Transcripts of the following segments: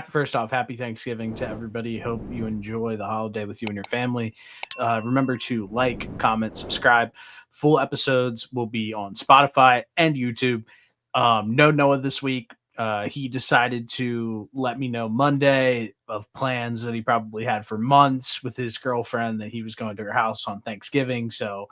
First off, happy Thanksgiving to everybody. Hope you enjoy the holiday with you and your family. Remember to like, comment, subscribe. Full episodes will be on Spotify and YouTube. No Noah this week. He decided to let me know Monday of plans that he probably had for months with his girlfriend, that he was going to her house on Thanksgiving. So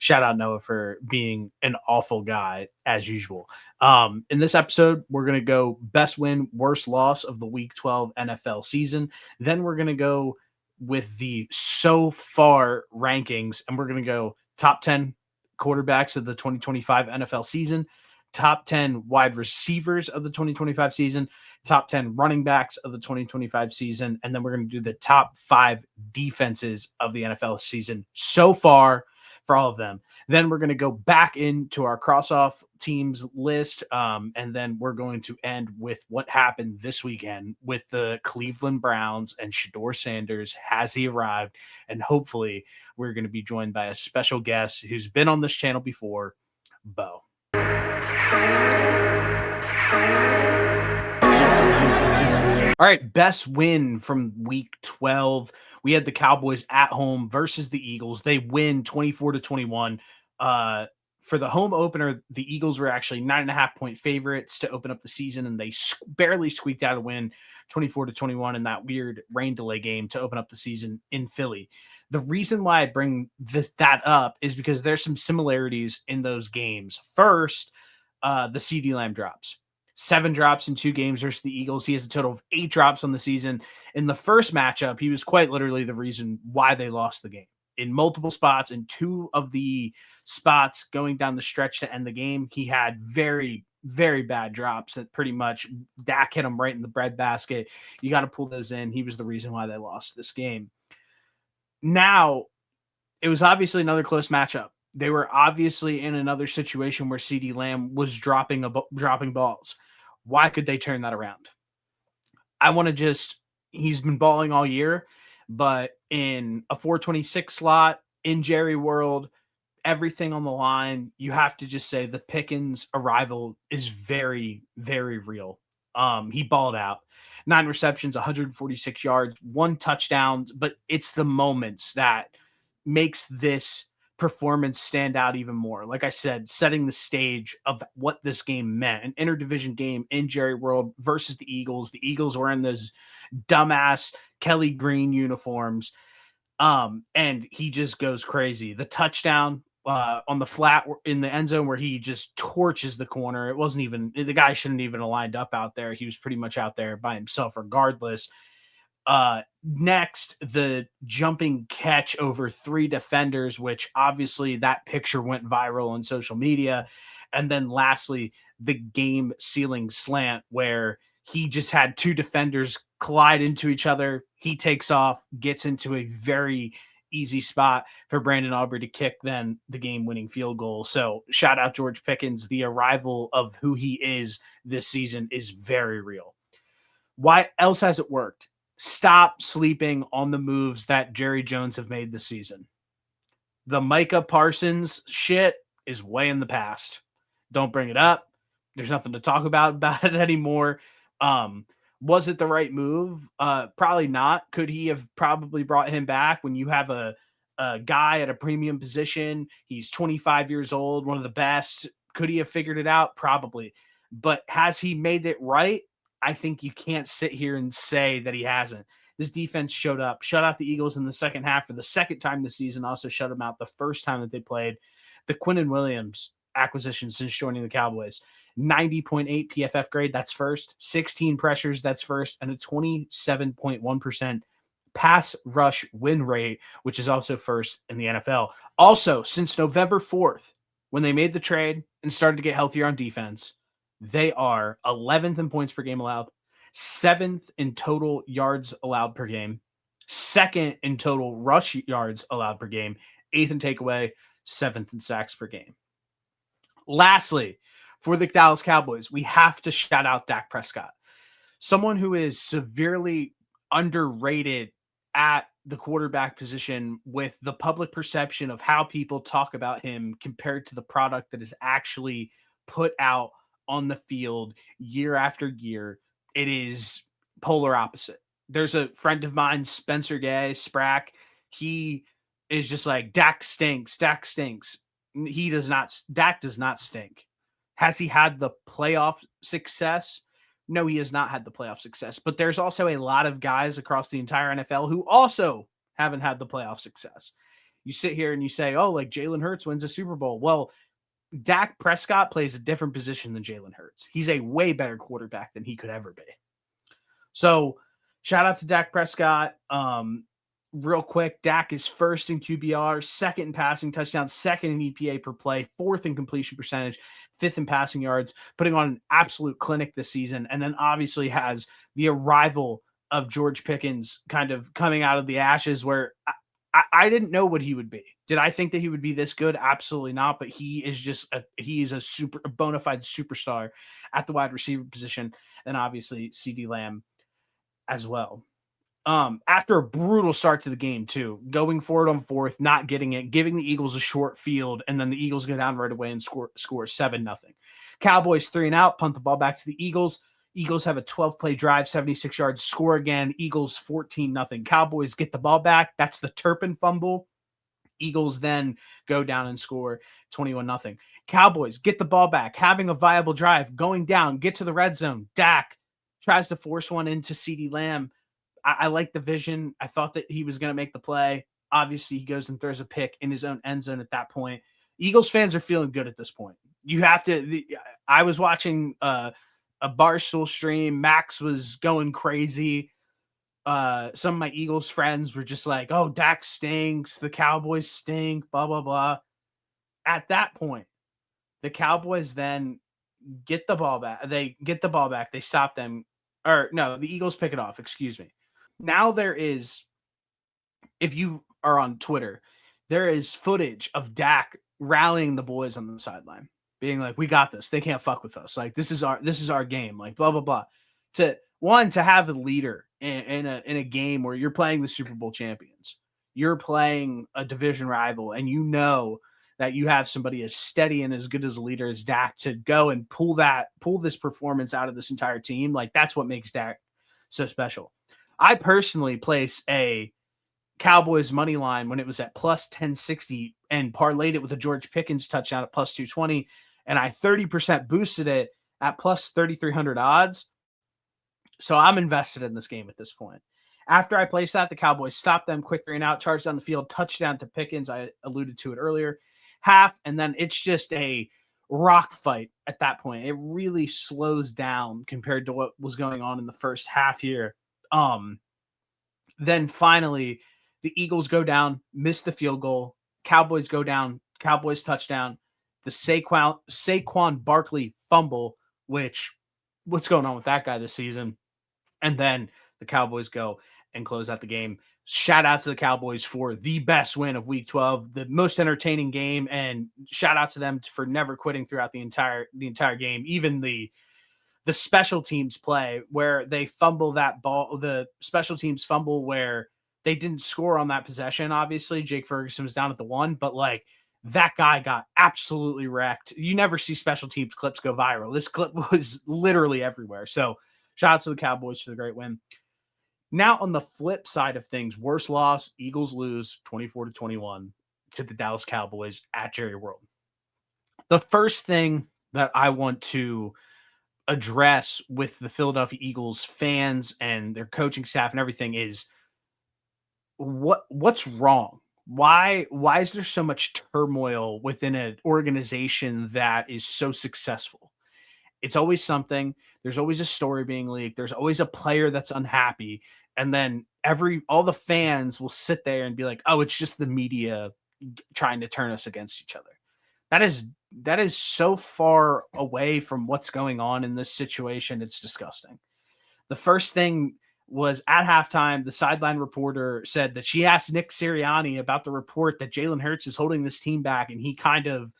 shout out Noah for being an awful guy as usual. In this episode, we're going to go best win, worst loss of the Week 12 NFL season. Then we're going to go with the so far rankings, and we're going to go top 10 quarterbacks of the 2025 NFL season, top 10 wide receivers of the 2025 season, top 10 running backs of the 2025 season, and then we're going to do the top 5 defenses of the NFL season so far for all of them. Then we're going to go back into our cross-off teams list, and then we're going to end with what happened this weekend with the Cleveland Browns and Shedeur Sanders. Has he arrived? And hopefully we're going to be joined by a special guest who's been on this channel before, Bo. All right, best win from week 12. We had the Cowboys at home versus the Eagles. They win 24-21. For the home opener, the Eagles were actually 9.5-point favorites to open up the season, and they barely squeaked out a win 24-21 in that weird rain delay game to open up the season in Philly. The reason why I bring that up is because there's some similarities in those games. First, the CD Lamb drops. 7 drops in 2 games versus the Eagles. He has a total of 8 drops on the season. In the first matchup, he was quite literally the reason why they lost the game. In multiple spots, in 2 of the spots going down the stretch to end the game, he had very, very bad drops that pretty much Dak hit him right in the breadbasket. You got to pull those in. He was the reason why they lost this game. Now, it was obviously another close matchup. They were obviously in another situation where CD Lamb was dropping balls. Why could they turn that around? I want to he's been balling all year, but in a 426 slot in Jerry World, everything on the line, you have to just say the Pickens arrival is very, very real. He balled out. 9 receptions, 146 yards, 1 touchdown, but it's the moments that makes this performance stand out even more. Like I said, setting the stage of what this game meant. An interdivision game in Jerry World versus the Eagles. The Eagles were in those dumbass Kelly Green uniforms. And he just goes crazy. The touchdown on the flat in the end zone where he just torches the corner. It wasn't even, the guy shouldn't even have lined up out there. He was pretty much out there by himself regardless. Next, the jumping catch over 3 defenders, which obviously that picture went viral on social media. And then lastly, the game sealing slant where he just had 2 defenders collide into each other. He takes off, gets into a very easy spot for Brandon Aubrey to kick then the game winning field goal. So shout out George Pickens. The arrival of who he is this season is very real. Why else has it worked? Stop sleeping on the moves that Jerry Jones have made this season. The Micah Parsons shit is way in the past. Don't bring it up. There's nothing to talk about it anymore. Was it the right move? Probably not. Could he have probably brought him back when you have a guy at a premium position? He's 25 years old, one of the best. Could he have figured it out? Probably. But has he made it right? I think you can't sit here and say that he hasn't. This defense showed up, shut out the Eagles in the second half for the second time this season, also shut them out the first time that they played. The Quinnen Williams acquisition since joining the Cowboys, 90.8 PFF grade, that's first, 16 pressures, that's first, and a 27.1% pass rush win rate, which is also first in the NFL. Also, since November 4th, when they made the trade and started to get healthier on defense, they are 11th in points per game allowed, 7th in total yards allowed per game, 2nd in total rush yards allowed per game, 8th in takeaway, 7th in sacks per game. Lastly, for the Dallas Cowboys, we have to shout out Dak Prescott, someone who is severely underrated at the quarterback position with the public perception of how people talk about him compared to the product that is actually put out on the field year after year. It is polar opposite. There's a friend of mine, Spencer Gay, Sprack. He is just like, Dak stinks. Dak stinks. He does not. Dak does not stink. Has he had the playoff success? No, he has not had the playoff success. But there's also a lot of guys across the entire NFL who also haven't had the playoff success. You sit here and you say, oh, like Jalen Hurts wins a Super Bowl. Well, Dak Prescott plays a different position than Jalen Hurts. He's a way better quarterback than he could ever be. So shout out to Dak Prescott. Real quick, Dak is first in QBR, second in passing touchdowns, second in EPA per play, fourth in completion percentage, fifth in passing yards, putting on an absolute clinic this season. And then obviously has the arrival of George Pickens kind of coming out of the ashes, where I didn't know what he would be. Did I think that he would be this good? Absolutely not. But he is just a bona fide superstar at the wide receiver position. And obviously CeeDee Lamb as well. After a brutal start to the game, too, going forward on fourth, not getting it, giving the Eagles a short field, and then the Eagles go down right away and score 7-0. Cowboys 3-and-out, punt the ball back to the Eagles. Eagles have a 12-play drive, 76 yards, score again. Eagles 14-0. Cowboys get the ball back. That's the Turpin fumble. Eagles then go down and score 21-0. Cowboys get the ball back, having a viable drive, going down, get to the red zone. Dak tries to force one into CeeDee Lamb. I like the vision. I thought that he was going to make the play. Obviously, he goes and throws a pick in his own end zone at that point. Eagles fans are feeling good at this point. You have to. I was watching a Barstool stream. Max was going crazy. Some of my Eagles friends were just like, "Oh, Dak stinks. The Cowboys stink." Blah blah blah. At that point, the Cowboys then get the ball back. They get the ball back. They stop them. Or no, the Eagles pick it off. Excuse me. Now there is, if you are on Twitter, there is footage of Dak rallying the boys on the sideline, being like, "We got this. They can't fuck with us. Like this is our game. Like blah blah blah." To have a leader in a game where you're playing the Super Bowl champions, you're playing a division rival, and you know that you have somebody as steady and as good as a leader as Dak to go and pull this performance out of this entire team. Like that's what makes Dak so special. I personally place a Cowboys money line when it was at plus 1060 and parlayed it with a George Pickens touchdown at plus 220. And I 30% boosted it at plus 3,300 odds. So I'm invested in this game at this point. After I placed that, the Cowboys stopped them, quick 3-and-out, charged down the field, touchdown to Pickens. I alluded to it earlier. Half, and then it's just a rock fight at that point. It really slows down compared to what was going on in the first half here. Then finally, the Eagles go down, miss the field goal. Cowboys go down, Cowboys touchdown. The Saquon Barkley fumble, which what's going on with that guy this season? And then the Cowboys go and close out the game. Shout out to the Cowboys for the best win of Week 12, the most entertaining game, and shout out to them for never quitting throughout the entire game. Even the special teams play where they fumble that ball, the special teams fumble where they didn't score on that possession. Obviously, Jake Ferguson was down at the 1, but like that guy got absolutely wrecked. You never see special teams clips go viral. This clip was literally everywhere. So shout out to the Cowboys for the great win. Now on the flip side of things, worst loss, Eagles lose 24-21 to the Dallas Cowboys at Jerry World. The first thing that I want to address with the Philadelphia Eagles fans and their coaching staff and everything is what's wrong? Why is there so much turmoil within an organization that is so successful? It's always something. There's always a story being leaked. There's always a player that's unhappy. And then all the fans will sit there and be like, "Oh, it's just the media trying to turn us against each other." That is so far away from what's going on in this situation. It's disgusting. The first thing was at halftime, the sideline reporter said that she asked Nick Sirianni about the report that Jalen Hurts is holding this team back, and he kind of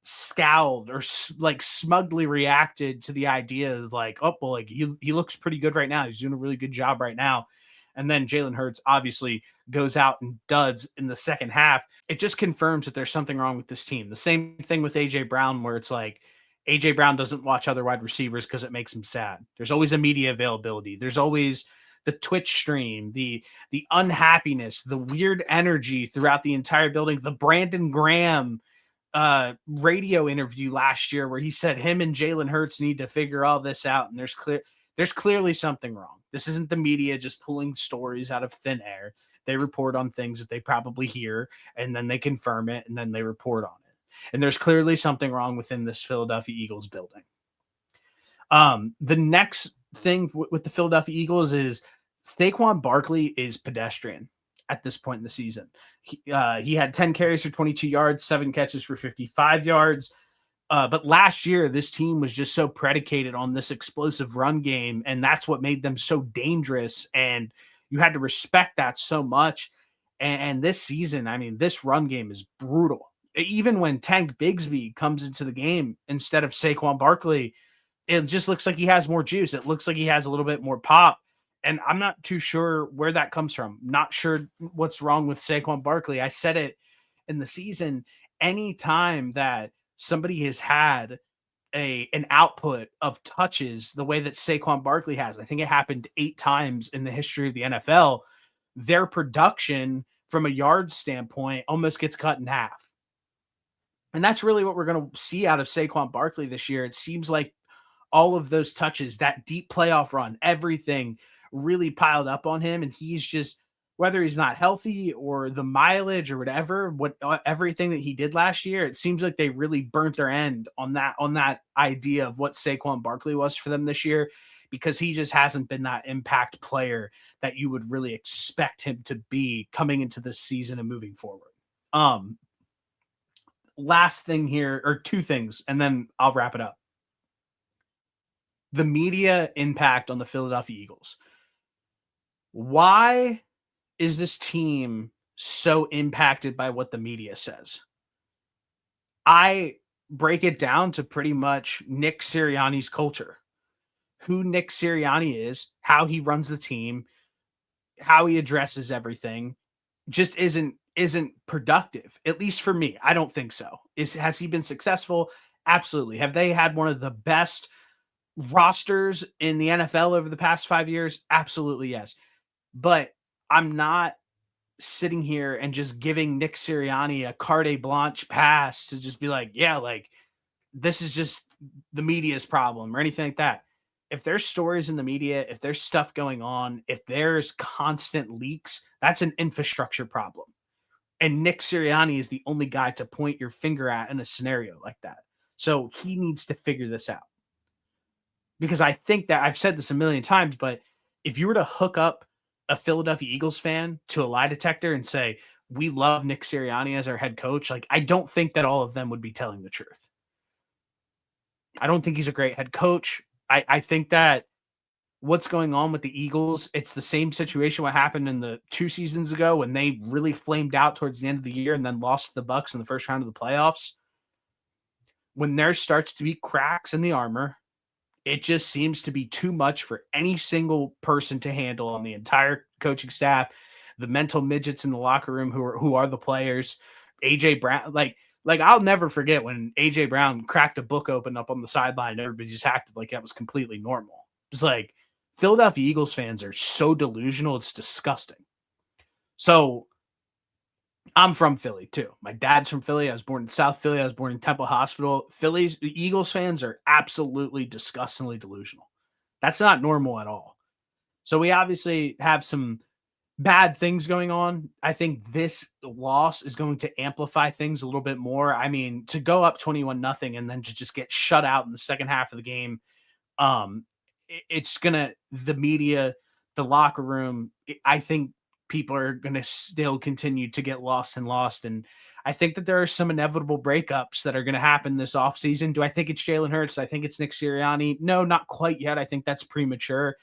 scowled or like smugly reacted to the idea of like, "Oh, well, like he looks pretty good right now. He's doing a really good job right now." And then Jalen Hurts obviously goes out and duds in the second half. It just confirms that there's something wrong with this team. The same thing with AJ Brown, where it's like AJ Brown doesn't watch other wide receivers because it makes him sad. There's always a media availability. There's always the Twitch stream, the unhappiness, the weird energy throughout the entire building. The Brandon Graham radio interview last year where he said him and Jalen Hurts need to figure all this out, and there's clearly something wrong. This isn't the media just pulling stories out of thin air. They report on things that they probably hear, and then they confirm it, and then they report on it. And there's clearly something wrong within this Philadelphia Eagles building. The next thing with the Philadelphia Eagles is Saquon Barkley is pedestrian at this point in the season. He had 10 carries for 22 yards, 7 catches for 55 yards. But last year, this team was just so predicated on this explosive run game, and that's what made them so dangerous. And you had to respect that so much. And this season, I mean, this run game is brutal. Even when Tank Bigsby comes into the game instead of Saquon Barkley, it just looks like he has more juice. It looks like he has a little bit more pop. And I'm not too sure where that comes from. Not sure what's wrong with Saquon Barkley. I said it in the season. Anytime that somebody has had an output of touches the way that Saquon Barkley has, I think it happened 8 times in the history of the NFL, their production from a yard standpoint almost gets cut in half. And that's really what we're going to see out of Saquon Barkley this year. It seems like all of those touches, that deep playoff run, everything really piled up on him. And he's just, whether he's not healthy or the mileage or whatever, everything that he did last year, it seems like they really burnt their end on that idea of what Saquon Barkley was for them this year, because he just hasn't been that impact player that you would really expect him to be coming into this season and moving forward. Last thing here, or 2 things, and then I'll wrap it up. The media impact on the Philadelphia Eagles. Why is this team so impacted by what the media says? I break it down to pretty much Nick Sirianni's culture. Who Nick Sirianni is, how he runs the team, how he addresses everything, just isn't productive, at least for me. I don't think so. Has he been successful? Absolutely. Have they had one of the best rosters in the NFL over the past 5 years? Absolutely, yes. But I'm not sitting here and just giving Nick Sirianni a carte blanche pass to just be like, yeah, like this is just the media's problem or anything like that. If there's stories in the media, if there's stuff going on, if there's constant leaks, that's an infrastructure problem. And Nick Sirianni is the only guy to point your finger at in a scenario like that. So he needs to figure this out. Because I think that I've said this a million times, but if you were to hook up a Philadelphia Eagles fan to a lie detector and say, we love Nick Sirianni as our head coach, like I don't think that all of them would be telling the truth. I don't think he's a great head coach. I think that what's going on with the Eagles, it's the same situation what happened in the 2 seasons ago when they really flamed out towards the end of the year and then lost to the Bucks in the first round of the playoffs. When there starts to be cracks in the armor, it just seems to be too much for any single person to handle on the entire coaching staff, the mental midgets in the locker room who are the players. AJ Brown, like I'll never forget when AJ Brown cracked a book open up on the sideline and everybody just acted like that was completely normal. It's like Philadelphia Eagles fans are so delusional, it's disgusting. So I'm from Philly too. My dad's from Philly. I was born in South Philly. I was born in Temple Hospital. The Eagles fans are absolutely disgustingly delusional. That's not normal at all. So we obviously have some bad things going on. I think this loss is going to amplify things a little bit more. I mean, to go up 21-0 and then to just get shut out in the second half of the game, it's gonna, the media, the locker room, I think people are gonna still continue to get lost. And I think that there are some inevitable breakups that are gonna happen this offseason. Do I think it's Jalen Hurts? I think it's Nick Sirianni. No, not quite yet. I think that's premature.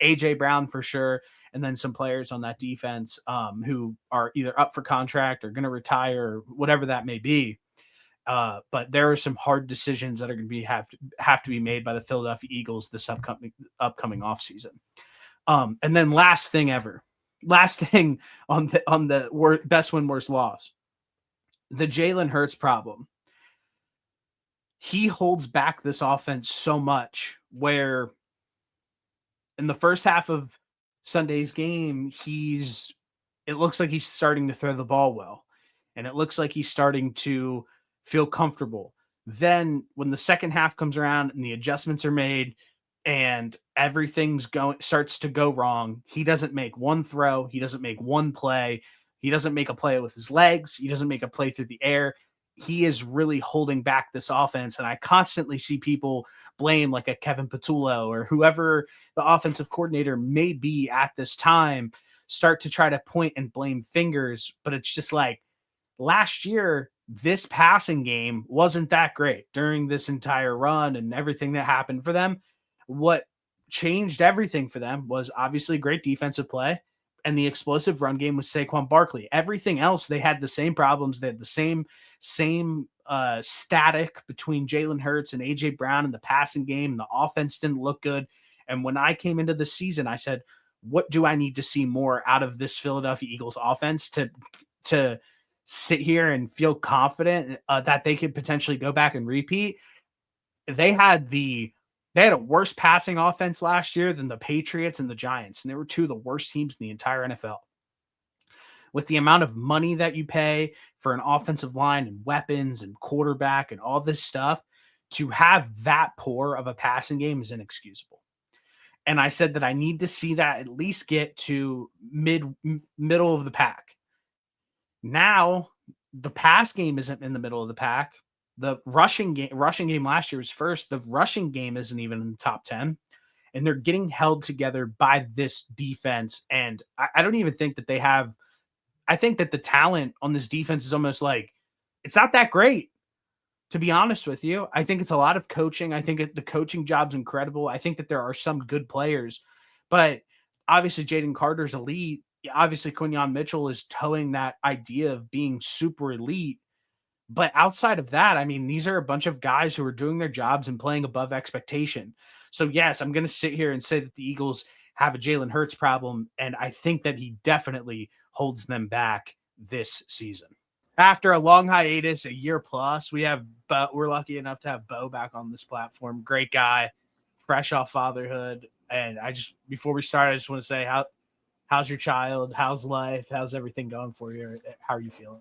AJ Brown for sure, and then some players on that defense who are either up for contract or going to retire or whatever that may be. But there are some hard decisions that are going to have to be made by the Philadelphia Eagles this upcoming offseason. And then last thing on the best win worst loss, the Jalen Hurts problem. he holds back this offense so much where in the first half of Sunday's game, it looks like he's starting to throw the ball well. And it looks like he's starting to feel comfortable. Then when the second half comes around and the adjustments are made and everything's going starts to go wrong, he doesn't make one throw, he doesn't make one play, he doesn't make a play with his legs, he doesn't make a play through the air. He is really holding back this offense. And I constantly see people blame like a Kevin Patullo or whoever the offensive coordinator may be at this time start to try to point and blame fingers. But it's just like last year, this passing game wasn't that great during this entire run and everything that happened for them. What changed everything for them was obviously great defensive play and the explosive run game with Saquon Barkley. Everything else, they had the same problems. They had the same static between Jalen Hurts and AJ Brown in the passing game. The offense didn't look good. And when I came into the season, I said, what do I need to see more out of this Philadelphia Eagles offense to sit here and feel confident that they could potentially go back and repeat? They had a worse passing offense last year than the Patriots and the Giants, and they were two of the worst teams in the entire NFL. With the amount of money that you pay for an offensive line and weapons and quarterback and all this stuff, to have that poor of a passing game is inexcusable. And I said that I need to see that at least get to middle of the pack. Now, the pass game isn't in the middle of the pack. The rushing game last year was first. The rushing game isn't even in the top 10. And they're getting held together by this defense. And I don't even think that they have – I think that the talent on this defense is almost like it's not that great, to be honest with you. I think it's a lot of coaching. I think the coaching job's incredible. I think that there are some good players. But obviously Jaden Carter's elite. Obviously Quinyon Mitchell is towing that idea of being super elite. But outside of that, I mean, these are a bunch of guys who are doing their jobs and playing above expectation. So, yes, I'm going to sit here and say that the Eagles have a Jalen Hurts problem, and I think that he definitely holds them back this season. After a long hiatus, a year plus, we're lucky enough to have Bo back on this platform. Great guy, fresh off fatherhood. And before we start, I just want to say, how's your child? How's life? How's everything going for you? How are you feeling?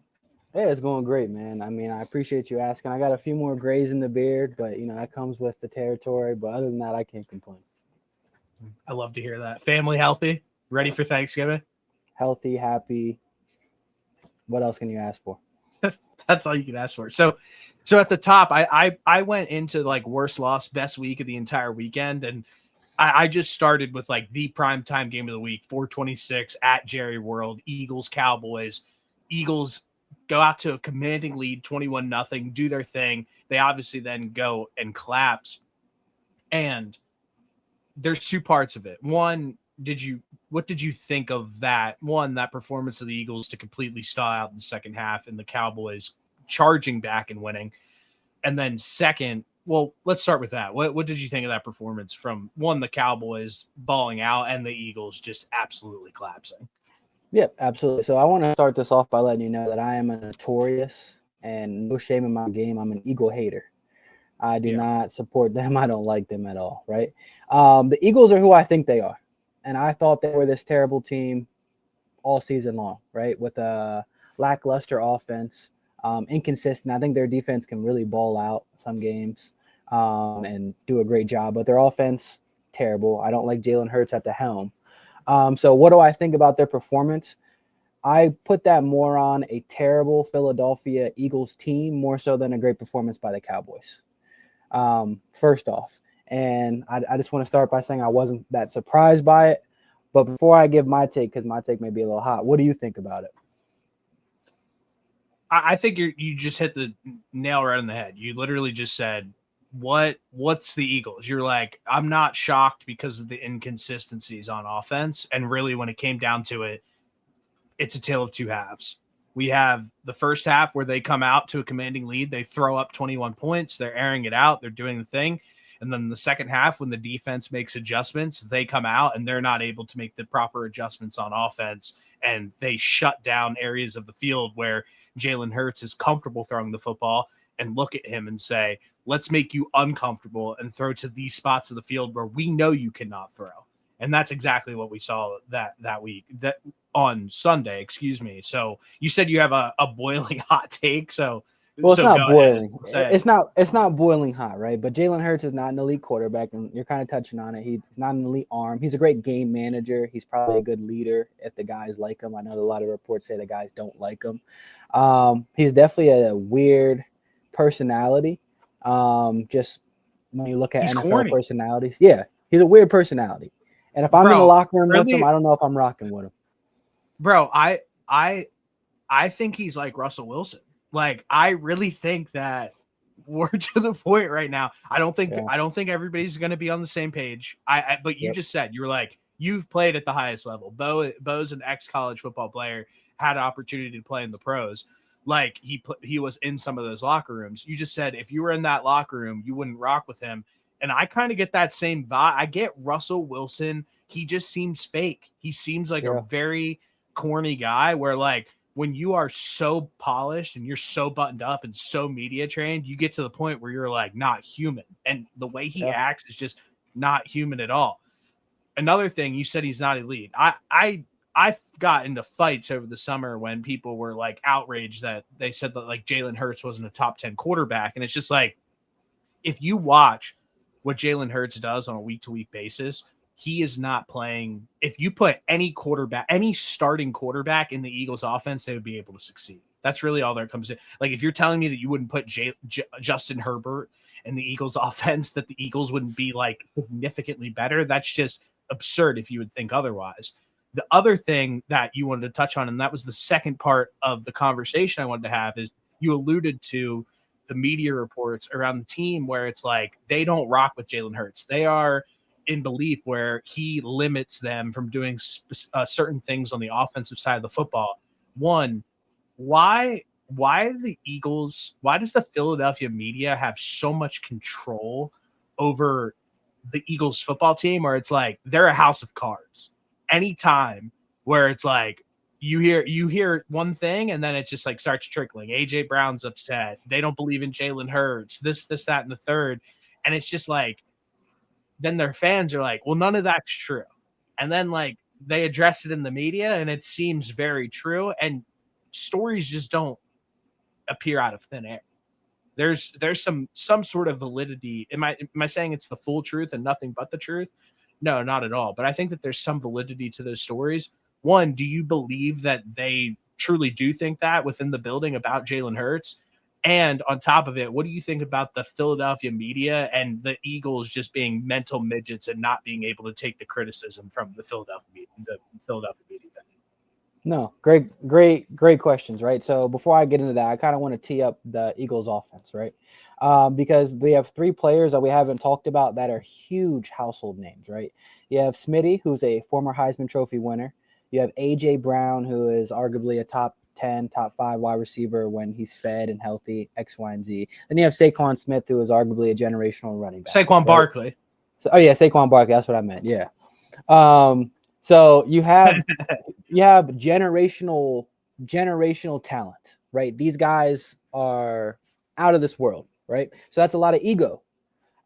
Yeah, it's going great, man. I mean, I appreciate you asking. I got a few more grays in the beard, but, that comes with the territory. But other than that, I can't complain. I love to hear that. Family healthy? Ready for Thanksgiving? Healthy, happy. What else can you ask for? That's all you can ask for. So at the top, I went into like worst loss, best week of the entire weekend. And I just started with like the primetime game of the week, 426 at Jerry World, Eagles, Cowboys. Eagles go out to a commanding lead, 21-0, do their thing. They obviously then go and collapse. And there's two parts of it. One, what did you think of that? One, that performance of the Eagles to completely stall out in the second half and the Cowboys charging back and winning. And then second, well, let's start with that. What did you think of that performance from one, the Cowboys balling out and the Eagles just absolutely collapsing? Yep, absolutely. So I want to start this off by letting you know that I am a notorious and no shame in my game. I'm an Eagle hater. I do not support them. I don't like them at all, right? The Eagles are who I think they are. And I thought they were this terrible team all season long, right? With a lackluster offense, inconsistent. I think their defense can really ball out some games and do a great job. But their offense, terrible. I don't like Jalen Hurts at the helm. So what do I think about their performance? I put that more on a terrible Philadelphia Eagles team, more so than a great performance by the Cowboys. First off, and I just want to start by saying I wasn't that surprised by it. But before I give my take, because my take may be a little hot, what do you think about it? I think you just hit the nail right on the head. You literally just said, what's the Eagles? You're like, I'm not shocked because of the inconsistencies on offense. And really, when it came down to it, it's a tale of two halves. We have the first half where they come out to a commanding lead. They throw up 21 points. They're airing it out. They're doing the thing. And then the second half, when the defense makes adjustments, they come out and they're not able to make the proper adjustments on offense. And they shut down areas of the field where Jalen Hurts is comfortable throwing the football. and look at him and say, let's make you uncomfortable and throw to these spots of the field where we know you cannot throw. And that's exactly what we saw that week, that on Sunday, excuse me. So you said you have a boiling hot take. So Well, it's so not go boiling. ahead. It's not boiling hot, right? But Jalen Hurts is not an elite quarterback, and you're kind of touching on it. He's not an elite arm. He's a great game manager. He's probably a good leader if the guys like him. I know a lot of reports say the guys don't like him. He's definitely a weird personality. Just when you look at He's NFL corny. personalities, yeah, he's a weird personality. And if I'm in the locker room with him, I don't know if I'm rocking with him. Bro, I think he's like Russell Wilson. Like, I really think that we're to the point right now. I don't think everybody's going to be on the same page. But you just said, you were like, you've played at the highest level. Bo's an ex-college football player, had an opportunity to play in the pros. Like, he was in some of those locker rooms. You just said if you were in that locker room, you wouldn't rock with him. And I kind of get that same vibe. I get Russell Wilson. He just seems fake. He seems like a very corny guy where, like, when you are so polished and you're so buttoned up and so media trained, you get to the point where you're like not human. And the way he acts is just not human at all. Another thing, you said he's not elite. I got into fights over the summer when people were like outraged that they said that like Jalen Hurts wasn't a top 10 quarterback. And it's just like, if you watch what Jalen Hurts does on a week-to-week basis, he is not playing. If you put any starting quarterback in the Eagles offense, they would be able to succeed. That's really all that comes in. Like, if you're telling me that you wouldn't put Justin Herbert in the Eagles offense, that the Eagles wouldn't be like significantly better, that's just absurd if you would think otherwise. The other thing that you wanted to touch on, and that was the second part of the conversation I wanted to have, is you alluded to the media reports around the team where it's like they don't rock with Jalen Hurts. They are in belief where he limits them from doing certain things on the offensive side of the football. One, why the Eagles, why does the Philadelphia media have so much control over the Eagles football team where it's like they're a house of cards? Anytime where it's like you hear one thing and then it just like starts trickling. AJ Brown's upset. They don't believe in Jalen Hurts, this, that, and the third. And it's just like, then their fans are like, well, none of that's true. And then like they address it in the media and it seems very true. And stories just don't appear out of thin air. There's some sort of validity. Am I saying it's the full truth and nothing but the truth? No, not at all. But I think that there's some validity to those stories. One, do you believe that they truly do think that within the building about Jalen Hurts? And on top of it, what do you think about the Philadelphia media and the Eagles just being mental midgets and not being able to take the criticism from the Philadelphia media? No, great questions, right? So before I get into that, I kind of want to tee up the Eagles offense, right? Because we have three players that we haven't talked about that are huge household names, right? You have Smitty, who's a former Heisman Trophy winner. You have A.J. Brown, who is arguably a top 10, top 5 wide receiver when he's fed and healthy, X, Y, and Z. Then you have Saquon Smith, who is arguably a generational running back. Saquon Barkley. So, Saquon Barkley. That's what I meant. Yeah. So you have generational talent, right? These guys are out of this world, right? So that's a lot of ego.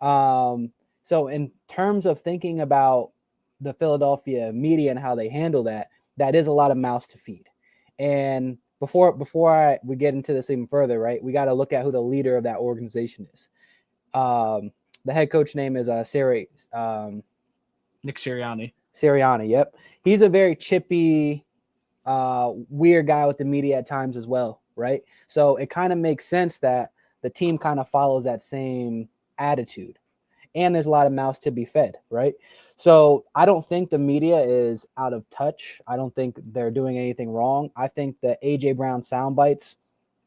So in terms of thinking about the Philadelphia media and how they handle that, that is a lot of mouths to feed. And before we get into this even further, right, we got to look at who the leader of that organization is. The head coach name is Nick Sirianni. Sirianni, yep. He's a very chippy, weird guy with the media at times as well, right? So it kind of makes sense that the team kind of follows that same attitude. And there's a lot of mouths to be fed, right? So I don't think the media is out of touch. I don't think they're doing anything wrong. I think the A.J. Brown sound bites,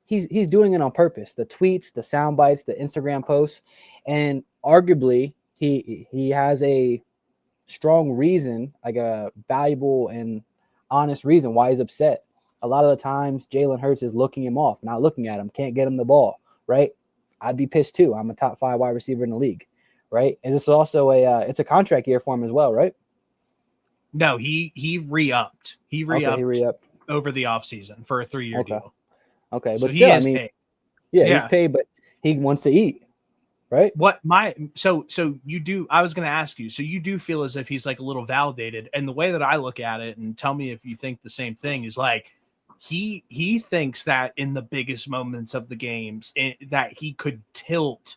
he's doing it on purpose. The tweets, the sound bites, the Instagram posts, and arguably he has a strong reason, like a valuable and honest reason why he's upset. A lot of the times Jalen Hurts is looking him off, not looking at him, can't get him the ball, right? I'd be pissed too. I'm a top 5 wide receiver in the league, right? And this is also it's a contract year for him as well, right? No, he re-upped. He re-upped over the offseason for a 3-year deal. Okay, so but still, paid. Yeah, he's paid, but He wants to eat, right? So you do, I was going to ask you, so you do feel as if he's like a little validated. And the way that I look at it, and tell me if you think the same thing, is like, he thinks that in the biggest moments of the games that he could tilt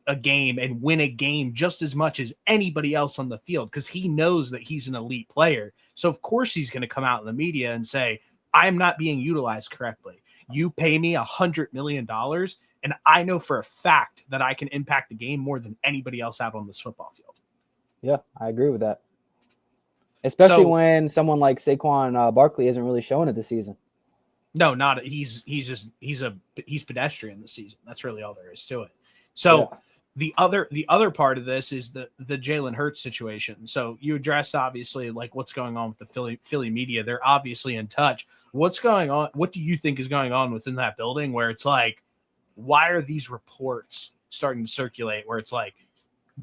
a game and win a game just as much as anybody else on the field, because he knows that he's an elite player. So of course he's going to come out in the media and say, I'm not being utilized correctly. You pay me $100 million, and I know for a fact that I can impact the game more than anybody else out on this football field. Yeah, I agree with that. Especially So, when someone like Saquon Barkley isn't really showing it this season. no, not he's pedestrian this season. That's really all there is to it. So Yeah. the other part of this is the Jalen Hurts situation. So you addressed obviously like what's going on with the Philly media. They're obviously in touch. What's going on? What do you think is going on within that building where it's like, why are these reports starting to circulate where it's like,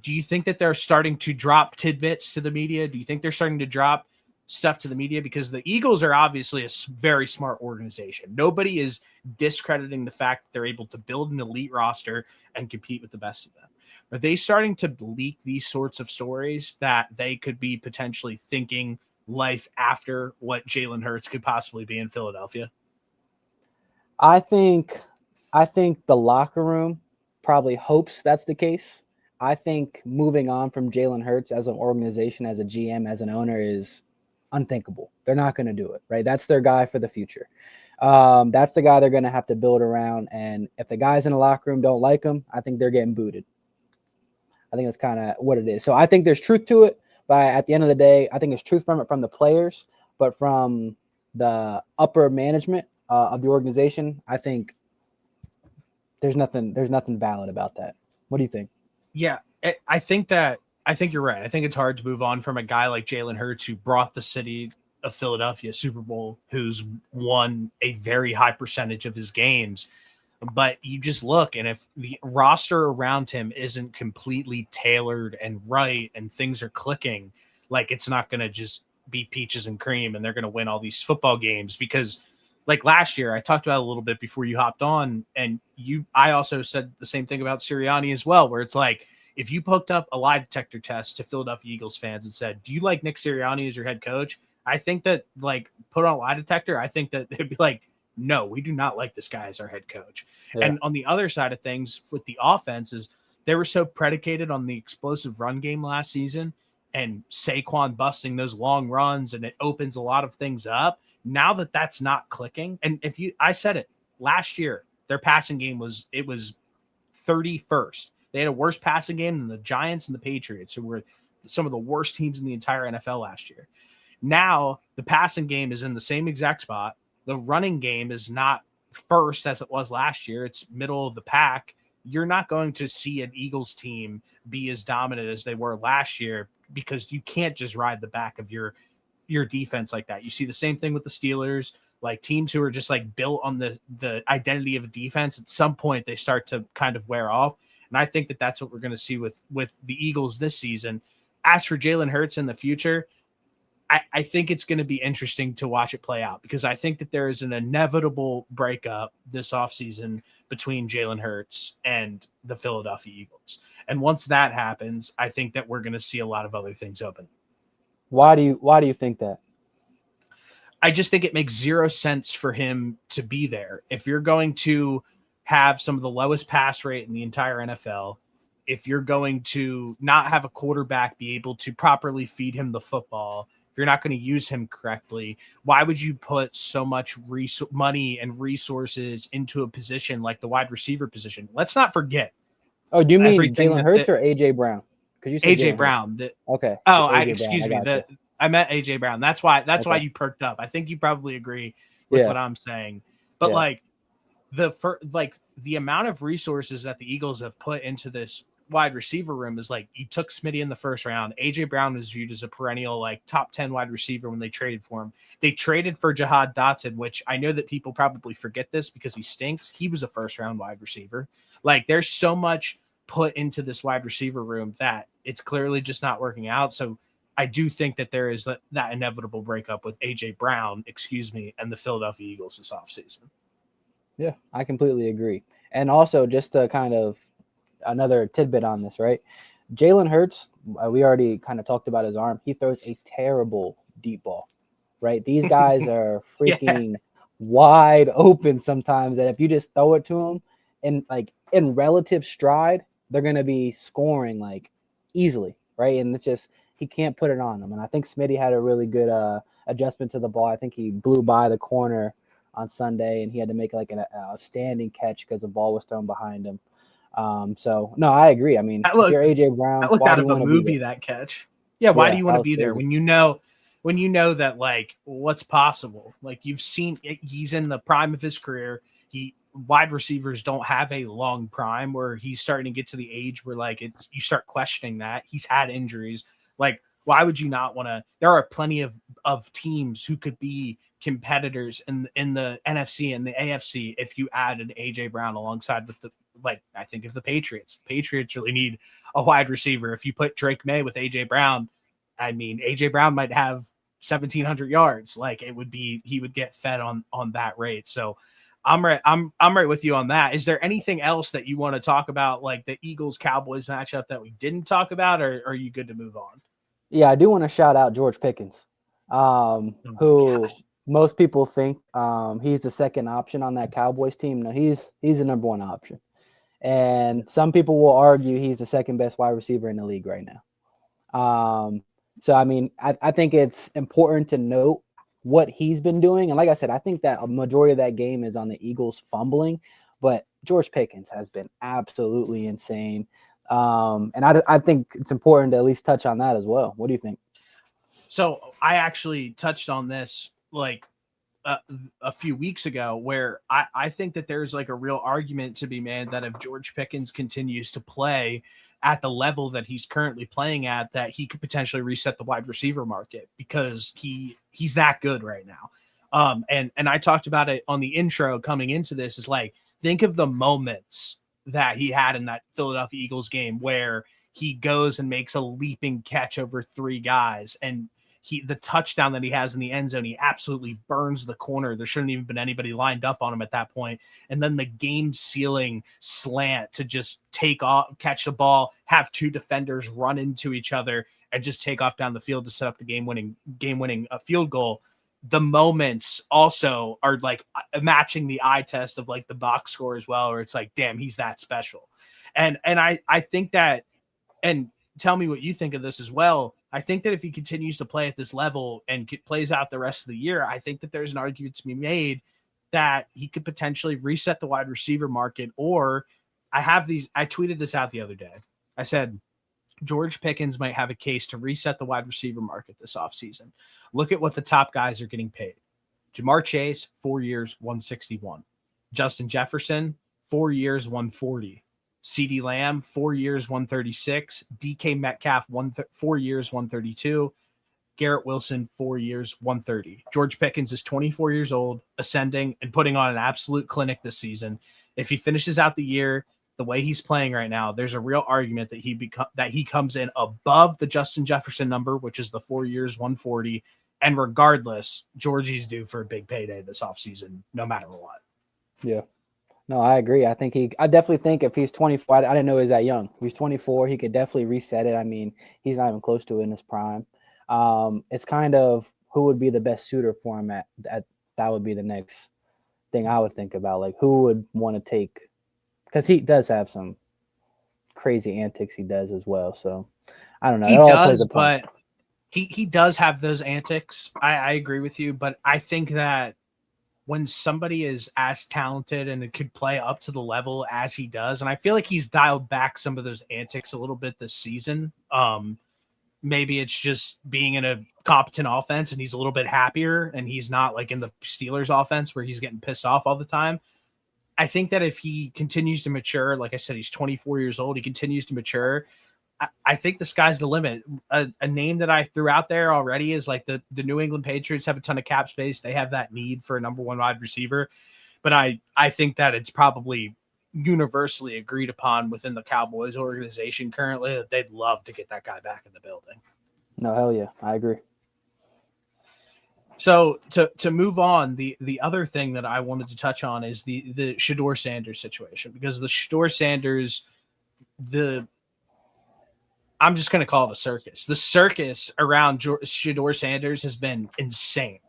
do you think that they're starting to drop tidbits to the media? Do you think they're starting to drop stuff to the media? Because the Eagles are obviously a very smart organization. Nobody is discrediting the fact that they're able to build an elite roster and compete with the best of them. Are they starting to leak these sorts of stories that they could be potentially thinking life after what Jalen Hurts could possibly be in Philadelphia? I think the locker room probably hopes that's the case. I think moving on from Jalen Hurts as an organization, as a GM, as an owner is unthinkable. They're not going to do it, right? That's their guy for the future. That's the guy they're going to have to build around. And if the guys in the locker room don't like him, I think they're getting booted. I think that's kind of what it is. So I think there's truth to it, but at the end of the day, I think there's truth from it from the players, but from the upper management of the organization, I think there's nothing valid about that. What do you think? Yeah, I think you're right. I think it's hard to move on from a guy like Jalen Hurts, who brought the city of Philadelphia Super Bowl, who's won a very high percentage of his games. But you just look, and if the roster around him isn't completely tailored and right, and things are clicking, like it's not going to just be peaches and cream, and they're going to win all these football games. Because, like last year, I talked about it a little bit before you hopped on, and I also said the same thing about Sirianni as well, where it's like, if you hooked up a lie detector test to Philadelphia Eagles fans and said, "Do you like Nick Sirianni as your head coach?" I think that, like, put on a lie detector, I think that they'd be like, no, we do not like this guy as our head coach. Yeah. And on the other side of things with the offenses, they were so predicated on the explosive run game last season and Saquon busting those long runs, and it opens a lot of things up. Now that that's not clicking, and I said it last year, their passing game was 31st. They had a worse passing game than the Giants and the Patriots, who were some of the worst teams in the entire NFL last year. Now the passing game is in the same exact spot. The running game is not first as it was last year. It's middle of the pack. You're not going to see an Eagles team be as dominant as they were last year, because you can't just ride the back of your defense like that. You see the same thing with the Steelers, like teams who are just like built on the identity of a defense. At some point they start to kind of wear off. And I think that that's what we're going to see with the Eagles this season. As for Jalen Hurts in the future, I think it's going to be interesting to watch it play out, because I think that there is an inevitable breakup this offseason between Jalen Hurts and the Philadelphia Eagles. And once that happens, I think that we're going to see a lot of other things open. Why do you think that? I just think it makes zero sense for him to be there. If you're going to have some of the lowest pass rate in the entire NFL, if you're going to not have a quarterback be able to properly feed him the football, if you're not going to use him correctly, why would you put so much money and resources into a position like the wide receiver position? Let's not forget. Oh, do you mean everything Jalen Hurts or AJ Brown? Because you said AJ Brown. Okay. Excuse me. I meant AJ Brown. That's why you perked up. I think you probably agree with what I'm saying. But like the amount of resources that the Eagles have put into this wide receiver room is like, you took Smitty in the first round. AJ Brown was viewed as a perennial like top 10 wide receiver when they traded for him. They traded for Jahad Dotson, which I know that people probably forget this because he stinks. He was a first round wide receiver. Like, there's so much put into this wide receiver room that it's clearly just not working out. So I do think that there is that inevitable breakup with AJ Brown, and the Philadelphia Eagles this offseason. Yeah, I completely agree. And also, just to kind of another tidbit on this, right? Jalen Hurts, we already kind of talked about his arm. He throws a terrible deep ball, right? These guys are Yeah. freaking wide open sometimes that if you just throw it to them in relative stride, they're going to be scoring like easily, right? And it's just he can't put it on them. And I think Smitty had a really good adjustment to the ball. I think he blew by the corner on Sunday, and he had to make like an outstanding catch because the ball was thrown behind him. So no, I agree. I mean, That if you're looked AJ Brown, that looked why out do you of a want to be there? movie, that catch. Yeah, why do Yeah, you that want to was be there crazy. when you know that like what's possible? Like you've seen he's in the prime of his career. He Wide receivers don't have a long prime where he's starting to get to the age where like you start questioning that. He's had injuries. Like why would you not want to? There are plenty of teams who could be competitors in the NFC and the AFC if you add an AJ Brown alongside with the like I think of the Patriots. The Patriots really need a wide receiver. If you put Drake May with AJ Brown, I mean AJ Brown might have 1,700 yards. Like it would be he would get fed on that rate. So I'm right. I'm right with you on that. Is there anything else that you want to talk about, like the Eagles Cowboys matchup that we didn't talk about, or are you good to move on? Yeah, I do want to shout out George Pickens, Oh my who gosh. most people think he's the second option on that Cowboys team. No, he's the number one option, and some people will argue he's the second best wide receiver in the league right now. So I mean, I think it's important to note what he's been doing, and like I said, I think that a majority of that game is on the Eagles fumbling, but George Pickens has been absolutely insane. And I think it's important to at least touch on that as well. What do you think? So I actually touched on this like a, a few weeks ago where I think that there's like a real argument to be made that if George Pickens continues to play at the level that he's currently playing at, that he could potentially reset the wide receiver market because he's that good right now. And I talked about it on the intro coming into this is like think of the moments that he had in that Philadelphia Eagles game where he goes and makes a leaping catch over three guys and the touchdown that he has in the end zone, he absolutely burns the corner. There shouldn't even been anybody lined up on him at that point. And then the game sealing slant to just take off, catch the ball, have two defenders run into each other, and just take off down the field to set up the game winning field goal. The moments also are like matching the eye test of like the box score as well, where it's like, damn, he's that special. And I think that and tell me what you think of this as well. I think that if he continues to play at this level and plays out the rest of the year, I think that there's an argument to be made that he could potentially reset the wide receiver market. Or I tweeted this out the other day. I said, George Pickens might have a case to reset the wide receiver market this offseason. Look at what the top guys are getting paid. Jamar Chase, 4 years, 161. Justin Jefferson, 4 years, 140. CeeDee Lamb, 4 years, 136. DK Metcalf, 4 years, 132. Garrett Wilson, 4 years, 130. George Pickens is 24 years old, ascending and putting on an absolute clinic this season. If he finishes out the year the way he's playing right now, there's a real argument that he comes in above the Justin Jefferson number, which is the 4 years, 140. And regardless, Georgie's due for a big payday this offseason, no matter what. Yeah. No, I agree. I definitely think if he's 24, I didn't know he was that young. If he's 24, he could definitely reset it. I mean, he's not even close to it in his prime. It's kind of who would be the best suitor for him at that would be the next thing I would think about. Like who would want to take, because he does have some crazy antics he does as well. So I don't know. It He all plays does, a part. but he does have those antics. I agree with you, but I think that when somebody is as talented and it could play up to the level as he does, and I feel like he's dialed back some of those antics a little bit this season. Maybe it's just being in a competent offense and he's a little bit happier and he's not like in the Steelers offense where he's getting pissed off all the time. I think that if he continues to mature, like I said, he's 24 years old, he continues to mature. I think the sky's the limit. A name that I threw out there already is like the New England Patriots have a ton of cap space. They have that need for a number one wide receiver. But I think that it's probably universally agreed upon within the Cowboys organization currently that they'd love to get that guy back in the building. No, hell yeah. I agree. So to move on, the other thing that I wanted to touch on is the Shedeur Sanders situation, because the Shedeur Sanders, the I'm just going to call it a circus. The circus around Shedeur Sanders has been insane.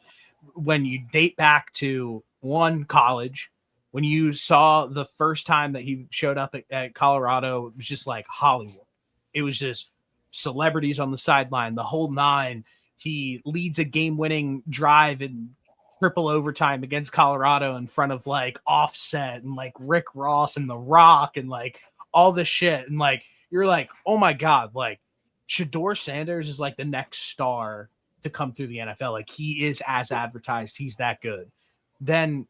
When you date back to one college, when you saw the first time that he showed up at Colorado, it was just like Hollywood. It was just celebrities on the sideline, the whole nine. He leads a game-winning drive in triple overtime against Colorado in front of like Offset and like Rick Ross and The Rock and like all this shit. And like you're like, oh my god, like Shedeur Sanders is like the next star to come through the NFL. Like he is as advertised. He's that good. Then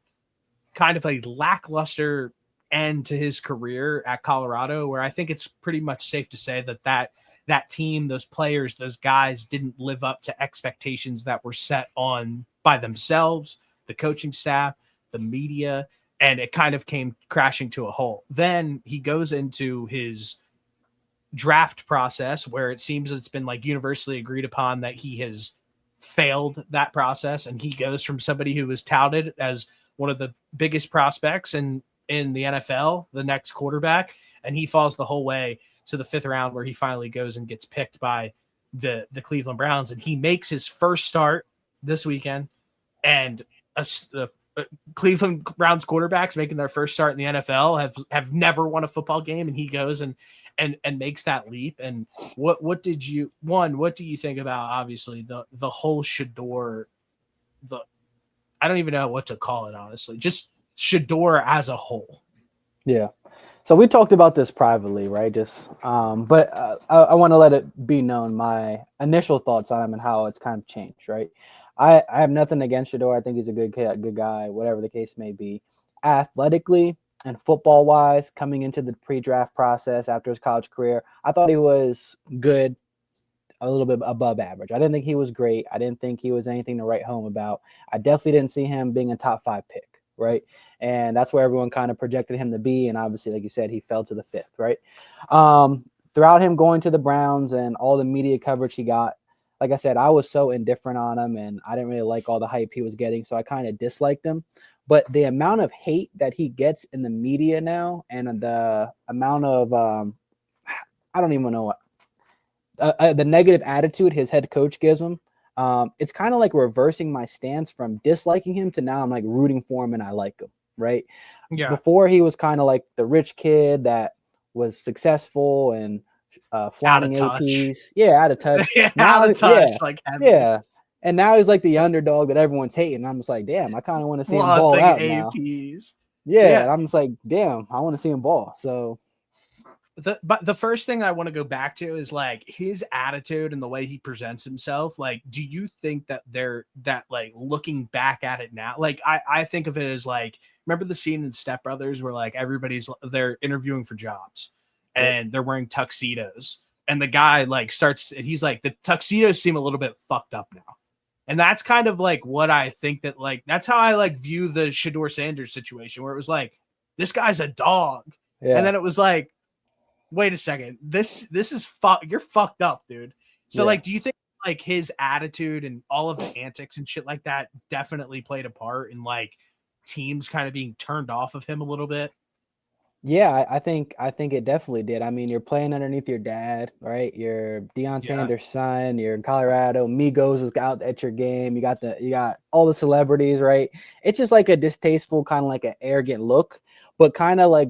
kind of a lackluster end to his career at Colorado, where I think it's pretty much safe to say that team, those players, those guys didn't live up to expectations that were set on by themselves, the coaching staff, the media, and it kind of came crashing to a halt. Then he goes into his draft process where it seems it's been like universally agreed upon that he has failed that process, and he goes from somebody who was touted as one of the biggest prospects in the NFL, the next quarterback, and he falls the whole way to the fifth round where he finally goes and gets picked by the Cleveland Browns, and he makes his first start this weekend, and a Cleveland Browns quarterbacks making their first start in the NFL have never won a football game, and he goes and makes that leap. And what do you think about obviously the whole Shedeur, the I don't even know what to call it, honestly, just Shedeur as a whole. Yeah. So we talked about this privately, right? Just, but I want to let it be known my initial thoughts on him and how it's kind of changed, right? I have nothing against Shedeur. I think he's a good guy, whatever the case may be. Athletically and football wise, coming into the pre-draft process after his college career, I thought he was good, a little bit above average. I didn't think he was great. I didn't think he was anything to write home about. I definitely didn't see him being a top 5 pick, right? And that's where everyone kind of projected him to be. And obviously, like you said, he fell to the 5th, right? Throughout him going to the Browns and all the media coverage he got, like I said, I was so indifferent on him, and I didn't really like all the hype he was getting, so I kind of disliked him. But the amount of hate that he gets in the media now, and the amount of I don't even know what the negative attitude his head coach gives him, it's kind of like reversing my stance from disliking him to now I'm like rooting for him and I like him, right? Yeah. Before he was kind of like the rich kid that was successful and flaunting APs. Yeah, out of touch. Now, Out of touch, like yeah. And now he's like the underdog that everyone's hating. I'm just like, damn, I kind of want to see him ball out now. APs. Yeah, and I'm just like, damn, I want to see him ball. So but the first thing I want to go back to is like his attitude and the way he presents himself. Like, do you think that like looking back at it now, like I think of it as like, remember the scene in Step Brothers where like they're interviewing for jobs and they're wearing tuxedos, and the guy like he's like, the tuxedos seem a little bit fucked up now. And that's kind of like what I think that like, that's how I like view the Shedeur Sanders situation, where it was like, this guy's a dog. yeah. And then it was like, wait a second, this is you're fucked up, dude. So like, do you think like his attitude and all of the antics and shit like that definitely played a part in like teams kind of being turned off of him a little bit? Yeah, I think it definitely did. I mean, you're playing underneath your dad, right? You're Deion Sanders' son. You're in Colorado. Migos is out at your game. You got all the celebrities, right? It's just like a distasteful, kind of like an arrogant look, but kind of like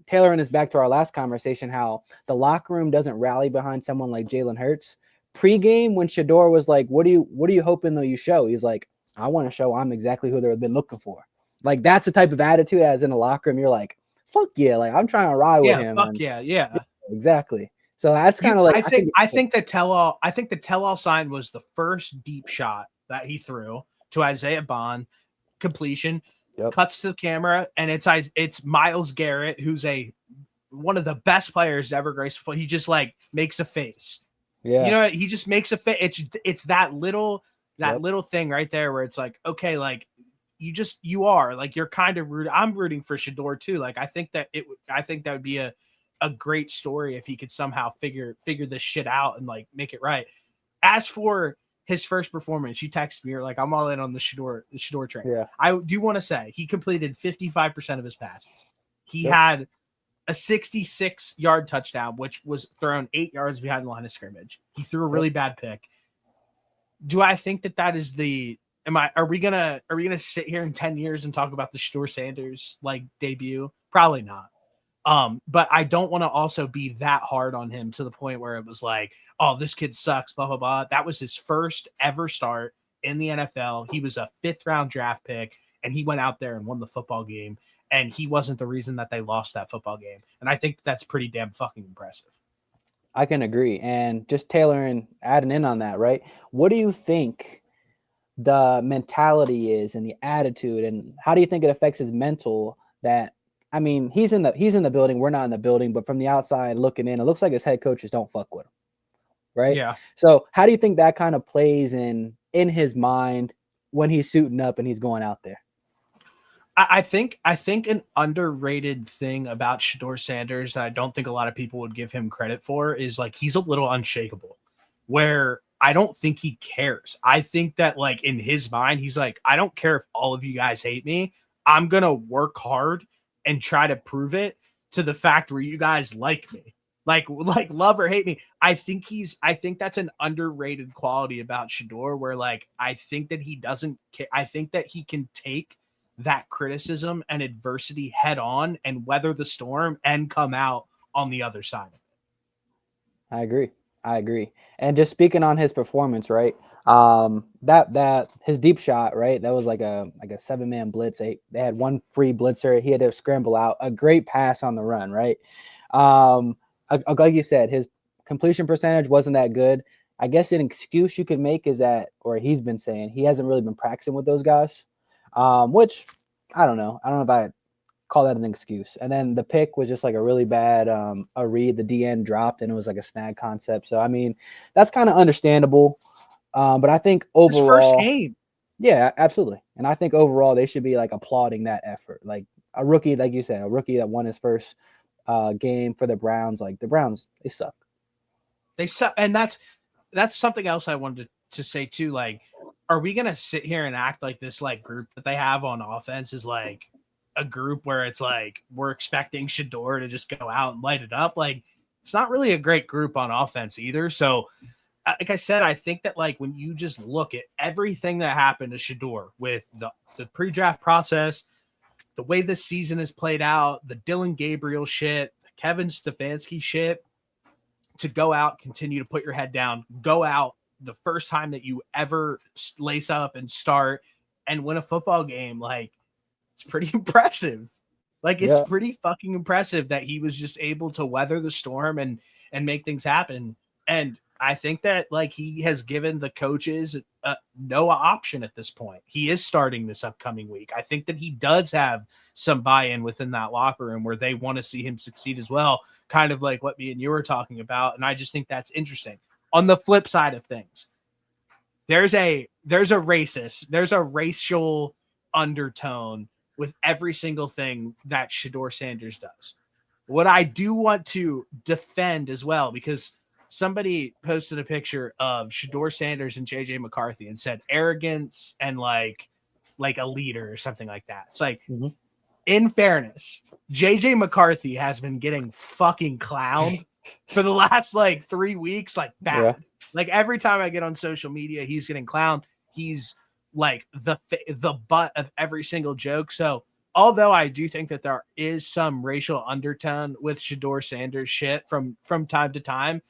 tailoring this back to our last conversation, how the locker room doesn't rally behind someone like Jalen Hurts. Pre-game, when Shedeur was like, "What are you hoping that you show?" He's like, "I want to show I'm exactly who they've been looking for." Like that's the type of attitude as in a locker room. You're like, fuck yeah, like I'm trying to ride with him. Fuck yeah. Exactly. So that's kind of like I think the tell-all sign was the first deep shot that he threw to Isaiah Bond, completion, cuts to the camera, and it's Myles Garrett, who's one of the best players to ever grace football. He just like makes a face. Yeah. You know, he just makes a face. It's that little thing right there where it's like, okay, like you are like, you're kind of rooting. I'm rooting for Shedeur too. Like I think that would be a great story if he could somehow figure this shit out and like make it right. As for his first performance, you texted me, you're like, I'm all in on the Shedeur train. Yeah. I do want to say he completed 55% of his passes. He Yep. had a 66-yard touchdown, which was thrown 8 yards behind the line of scrimmage. He threw a really bad pick. Do I think that is the are we gonna sit here in 10 years and talk about the Shedeur Sanders like debut? Probably not. But I don't want to also be that hard on him to the point where it was like, oh, this kid sucks, blah, blah, blah. That was his first ever start in the NFL. He was a 5th round draft pick, and he went out there and won the football game. And he wasn't the reason that they lost that football game. And I think that's pretty damn fucking impressive. I can agree. And just adding in on that, right? What do you think the mentality is and the attitude, and how do you think it affects his mental? That, I mean, he's in the building, we're not in the building, but from the outside looking in, it looks like his head coaches don't fuck with him, right? Yeah. So how do you think that kind of plays in his mind when he's suiting up and he's going out there? I think an underrated thing about Shedeur Sanders that I don't think a lot of people would give him credit for is like he's a little unshakable, where I don't think he cares. I think that like in his mind, he's like, I don't care if all of you guys hate me. I'm going to work hard and try to prove it to the fact where you guys like me. Like love or hate me. I think that's an underrated quality about Shedeur, where like I think that he doesn't care. I think that he can take that criticism and adversity head on and weather the storm and come out on the other side of it. I agree. And just speaking on his performance, right? That his deep shot, right? That was like a 7-man blitz. They had one free blitzer. He had to scramble out. A great pass on the run, right? Like you said, his completion percentage wasn't that good. I guess an excuse you could make is that, or he's been saying, he hasn't really been practicing with those guys. Which I don't know. I don't know if I call that an excuse. And then the pick was just like a really bad a read. The DN dropped and it was like a snag concept. So I mean, that's kind of understandable. But I think overall, his first game. Yeah, absolutely. And I think overall they should be like applauding that effort. Like a rookie, like you said, a rookie that won his first game for the Browns. Like the Browns, they suck. They suck, and that's something else I wanted to say too. Like, are we gonna sit here and act like this like group that they have on offense is like a group where it's like we're expecting Shaduer to just go out and light it up? Like, it's not really a great group on offense either. So, like I said, I think that like when you just look at everything that happened to Shaduer with the pre-draft process, the way this season has played out, the Dylan Gabriel shit, the Kevin Stefanski shit, to go out, continue to put your head down, go out the first time that you ever lace up and start and win a football game, like it's pretty impressive. Like it's pretty fucking impressive that he was just able to weather the storm and make things happen. And I think that like he has given the coaches no option at this point. He is starting this upcoming week. I think that he does have some buy-in within that locker room where they want to see him succeed as well, kind of like what me and you were talking about. And I just think that's interesting. On the flip side of things, there's a racial undertone with every single thing that Shedeur Sanders does. What I do want to defend as well, because somebody posted a picture of Shedeur Sanders and JJ McCarthy and said arrogance and like a leader or something like that. It's like, in fairness, JJ McCarthy has been getting fucking clowned for the last like 3 weeks, like bad. Yeah. Like every time I get on social media, he's getting clowned. He's like the butt of every single joke. So although I do think that there is some racial undertone with Shedeur Sanders shit from time to time,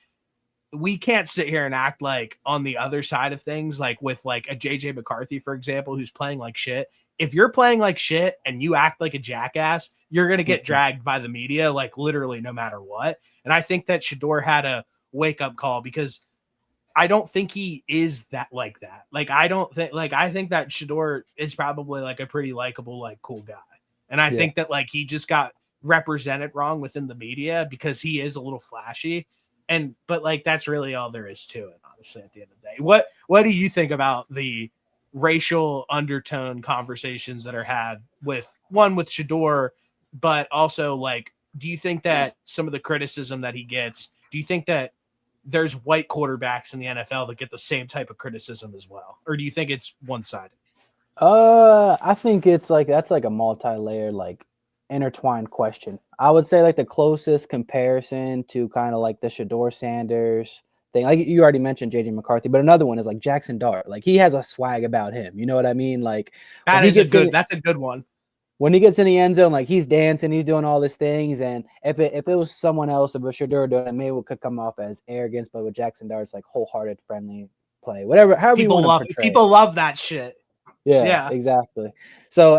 we can't sit here and act like on the other side of things, like with like a JJ McCarthy, for example, who's playing like shit. If you're playing like shit and you act like a jackass, you're going to get dragged by the media, like literally no matter what. And I think that Shedeur had a wake up call, because I don't think he is that like that. Like, I think that Shedeur is probably like a pretty likable, like cool guy. And I think that like he just got represented wrong within the media because he is a little flashy. But like, that's really all there is to it, honestly, at the end of the day. What do you think about the racial undertone conversations that are had with Shedeur, but also like, do you think that some of the criticism that he gets, do you think that there's white quarterbacks in the NFL that get the same type of criticism as well? Or do you think it's one-sided? I think it's like that's like a multi-layered, like intertwined question. I would say like the closest comparison to kind of like the Shedeur Sanders thing, like you already mentioned JJ McCarthy, but another one is like Jackson Dart. Like he has a swag about him. You know what I mean? Like That's a good one. When he gets in the end zone, like he's dancing, he's doing all these things. And if it was someone else, if it was Shaduer doing it, maybe it could come off as arrogance. But with Jackson Dart, it's like wholehearted, friendly play, whatever, however you want to portray. People love that shit. Yeah, exactly. So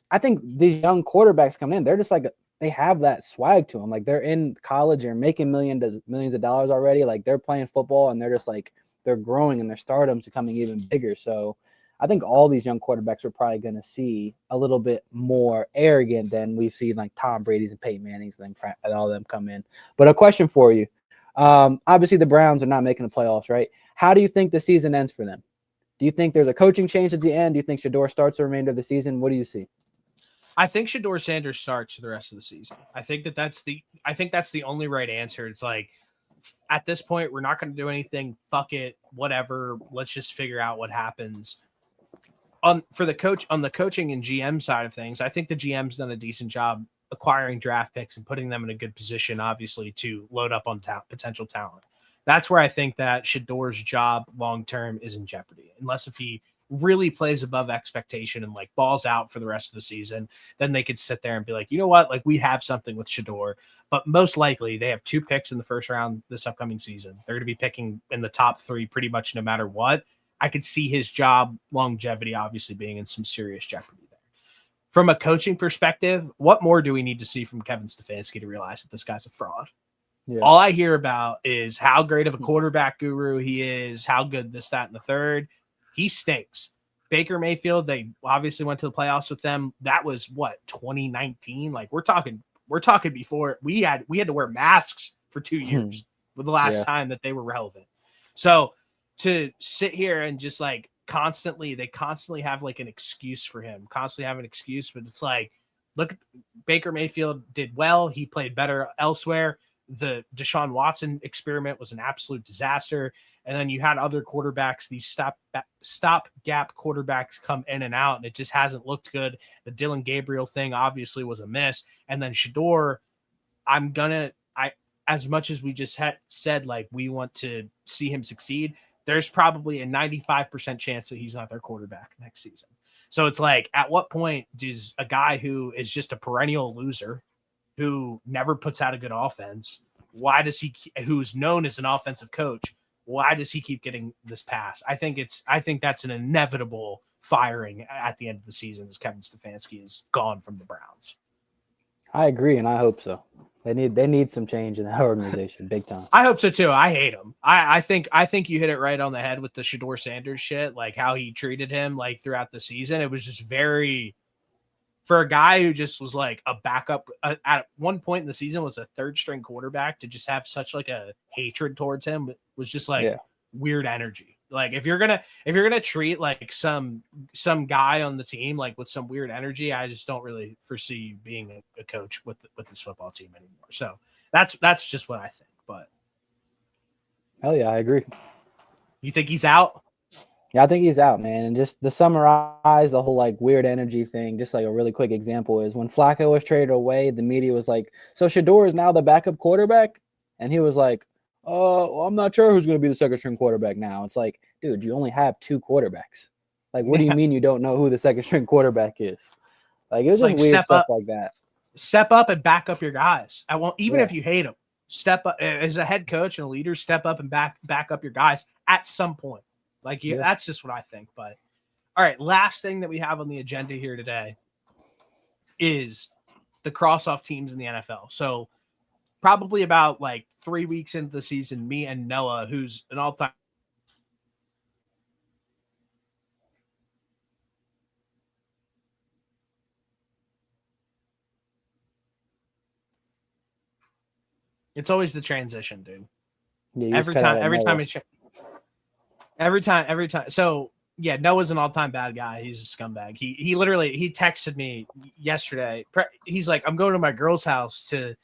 I think these young quarterbacks coming in, they're just like they have that swag to them. Like they're in college and making millions of dollars already. Like they're playing football and they're just like they're growing and their stardom's becoming even bigger. So I think all these young quarterbacks are probably going to see a little bit more arrogant than we've seen like Tom Brady's and Peyton Manning's and all of them come in. But a question for you. Obviously, the Browns are not making the playoffs, right? How do you think the season ends for them? Do you think there's a coaching change at the end? Do you think Shedeur starts the remainder of the season? What do you see? I think Shedeur Sanders starts the rest of the season. I think that's the only right answer. It's like at this point, we're not going to do anything. Fuck it, whatever. Let's just figure out what happens. On the coaching and GM side of things, I think the GM's done a decent job acquiring draft picks and putting them in a good position, obviously, to load up on potential talent. That's where I think that Shedeur's job long term is in jeopardy, unless if he really plays above expectation and like balls out for the rest of the season, then they could sit there and be like, you know what, like we have something with Shedeur. But most likely they have 2 picks in the first round this upcoming season. They're going to be picking in the top 3 pretty much no matter what. I could see his job longevity obviously being in some serious jeopardy there. From a coaching perspective, what more do we need to see from Kevin Stefanski to realize that this guy's a fraud? Yeah. All I hear about is how great of a quarterback guru he is, how good this, that, and the third. He stinks. Baker Mayfield, they obviously went to the playoffs with them. That was what, 2019? Like we're talking before we had to wear masks for 2 years with the last time that they were relevant. So to sit here and just like they constantly have like an excuse for him, constantly have an excuse, but it's like, look, Baker Mayfield did well. He played better elsewhere. The Deshaun Watson experiment was an absolute disaster. And then you had other quarterbacks, these stop-gap quarterbacks come in and out, and it just hasn't looked good. The Dylan Gabriel thing obviously was a miss. And then Shaduer, as much as we just said, like, we want to see him succeed, there's probably a 95% chance that he's not their quarterback next season. So it's like, at what point does a guy who is just a perennial loser, who never puts out a good offense, who's known as an offensive coach, why does he keep getting this pass? I think that's an inevitable firing at the end of the season as Kevin Stefanski is gone from the Browns. I agree, and I hope so. They need some change in that organization, big time. I hope so too. I hate him. I think you hit it right on the head with the Shedeur Sanders shit, like how he treated him like throughout the season. It was just very, for a guy who just was like a backup at one point in the season, was a 3rd string quarterback, to just have such like a hatred towards him was just like weird energy. Like if you're gonna treat like some guy on the team like with some weird energy, I just don't really foresee you being a coach with this football team anymore. So that's just what I think. But hell yeah, I agree. You think he's out? Yeah, I think he's out, man. And just to summarize the whole like weird energy thing, just like a really quick example is when Flacco was traded away, the media was like, so Shaduer is now the backup quarterback? And he was like, well, I'm not sure who's going to be the 2nd string quarterback now. It's like, dude, you only have 2 quarterbacks. Like, what do you mean you don't know who the 2nd string quarterback is? Like, it was just like weird stuff like that. Step up and back up your guys. Even if you hate them, step up as a head coach and a leader, step up and back up your guys at some point. Like, that's just what I think. But all right, last thing that we have on the agenda here today is the cross-off teams in the NFL. So probably about like 3 weeks into the season, me and Noah, who's an all-time it's always the transition, dude. Yeah, every time. So yeah, Noah's an all-time bad guy. He's a scumbag. He literally texted me yesterday. He's like, I'm going to my girl's house to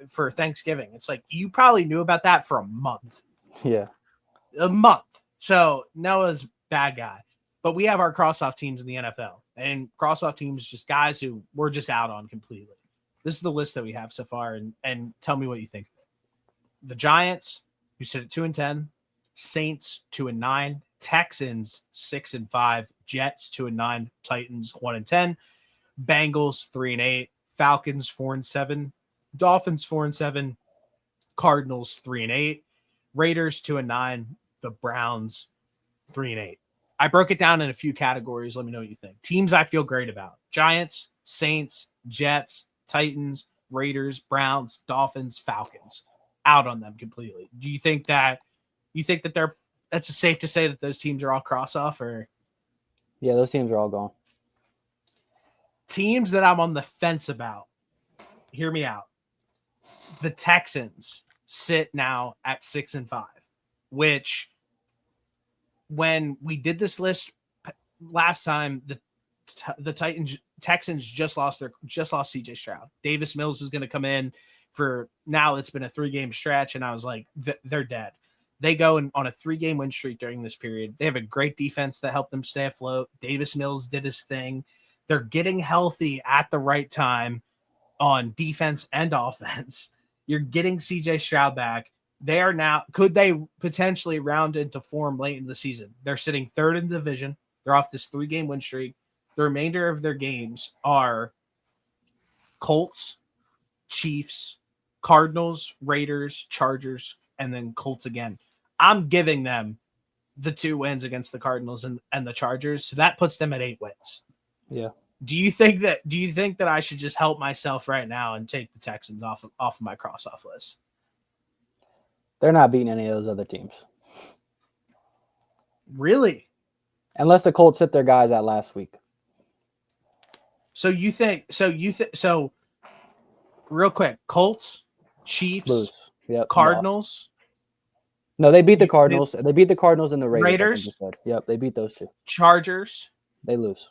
for Thanksgiving. It's like you probably knew about that for a month. Yeah. A month. So Noah's bad guy. But we have our cross-off teams in the NFL. And cross-off teams just guys who we're just out on completely. This is the list that we have so far, and tell me what you think. The Giants, who sit at 2-10, Saints 2-9, Texans 6-5, Jets 2-9, Titans 1-10, Bengals 3-8, Falcons 4-7, Dolphins 4-7, Cardinals 3-8, Raiders 2-9, the Browns 3-8. I broke it down in a few categories. Let me know what you think. Teams I feel great about: Giants, Saints, Jets, Titans, Raiders, Browns, Dolphins, Falcons. Out on them completely. Do you think that that's safe to say that those teams are all cross off? Or Yeah, those teams are all gone. Teams that I'm on the fence about, hear me out. The Texans sit now at 6-5, which when we did this list last time, the Texans just lost CJ Stroud. Davis Mills was going to come in for now. It's been a 3-game stretch, and I was like, they're dead. They go on a 3-game win streak during this period. They have a great defense that helped them stay afloat. Davis Mills did his thing. They're getting healthy at the right time on defense and offense. You're getting CJ Stroud back. They are now, could they potentially round into form late in the season? They're sitting third in the division. They're off this 3-game win streak. The remainder of their games are Colts, Chiefs, Cardinals, Raiders, Chargers, and then Colts again. I'm giving them the 2 wins against the Cardinals and the Chargers. So that puts them at 8 wins. Yeah. Do you think that I should just help myself right now and take the Texans off of my cross-off list? They're not beating any of those other teams. Really? Unless the Colts hit their guys out last week. So real quick, Colts, Chiefs, Yep, Cardinals. No, they beat the Cardinals. They beat the Cardinals and the Raiders. Yep, they beat those 2. Chargers. They lose.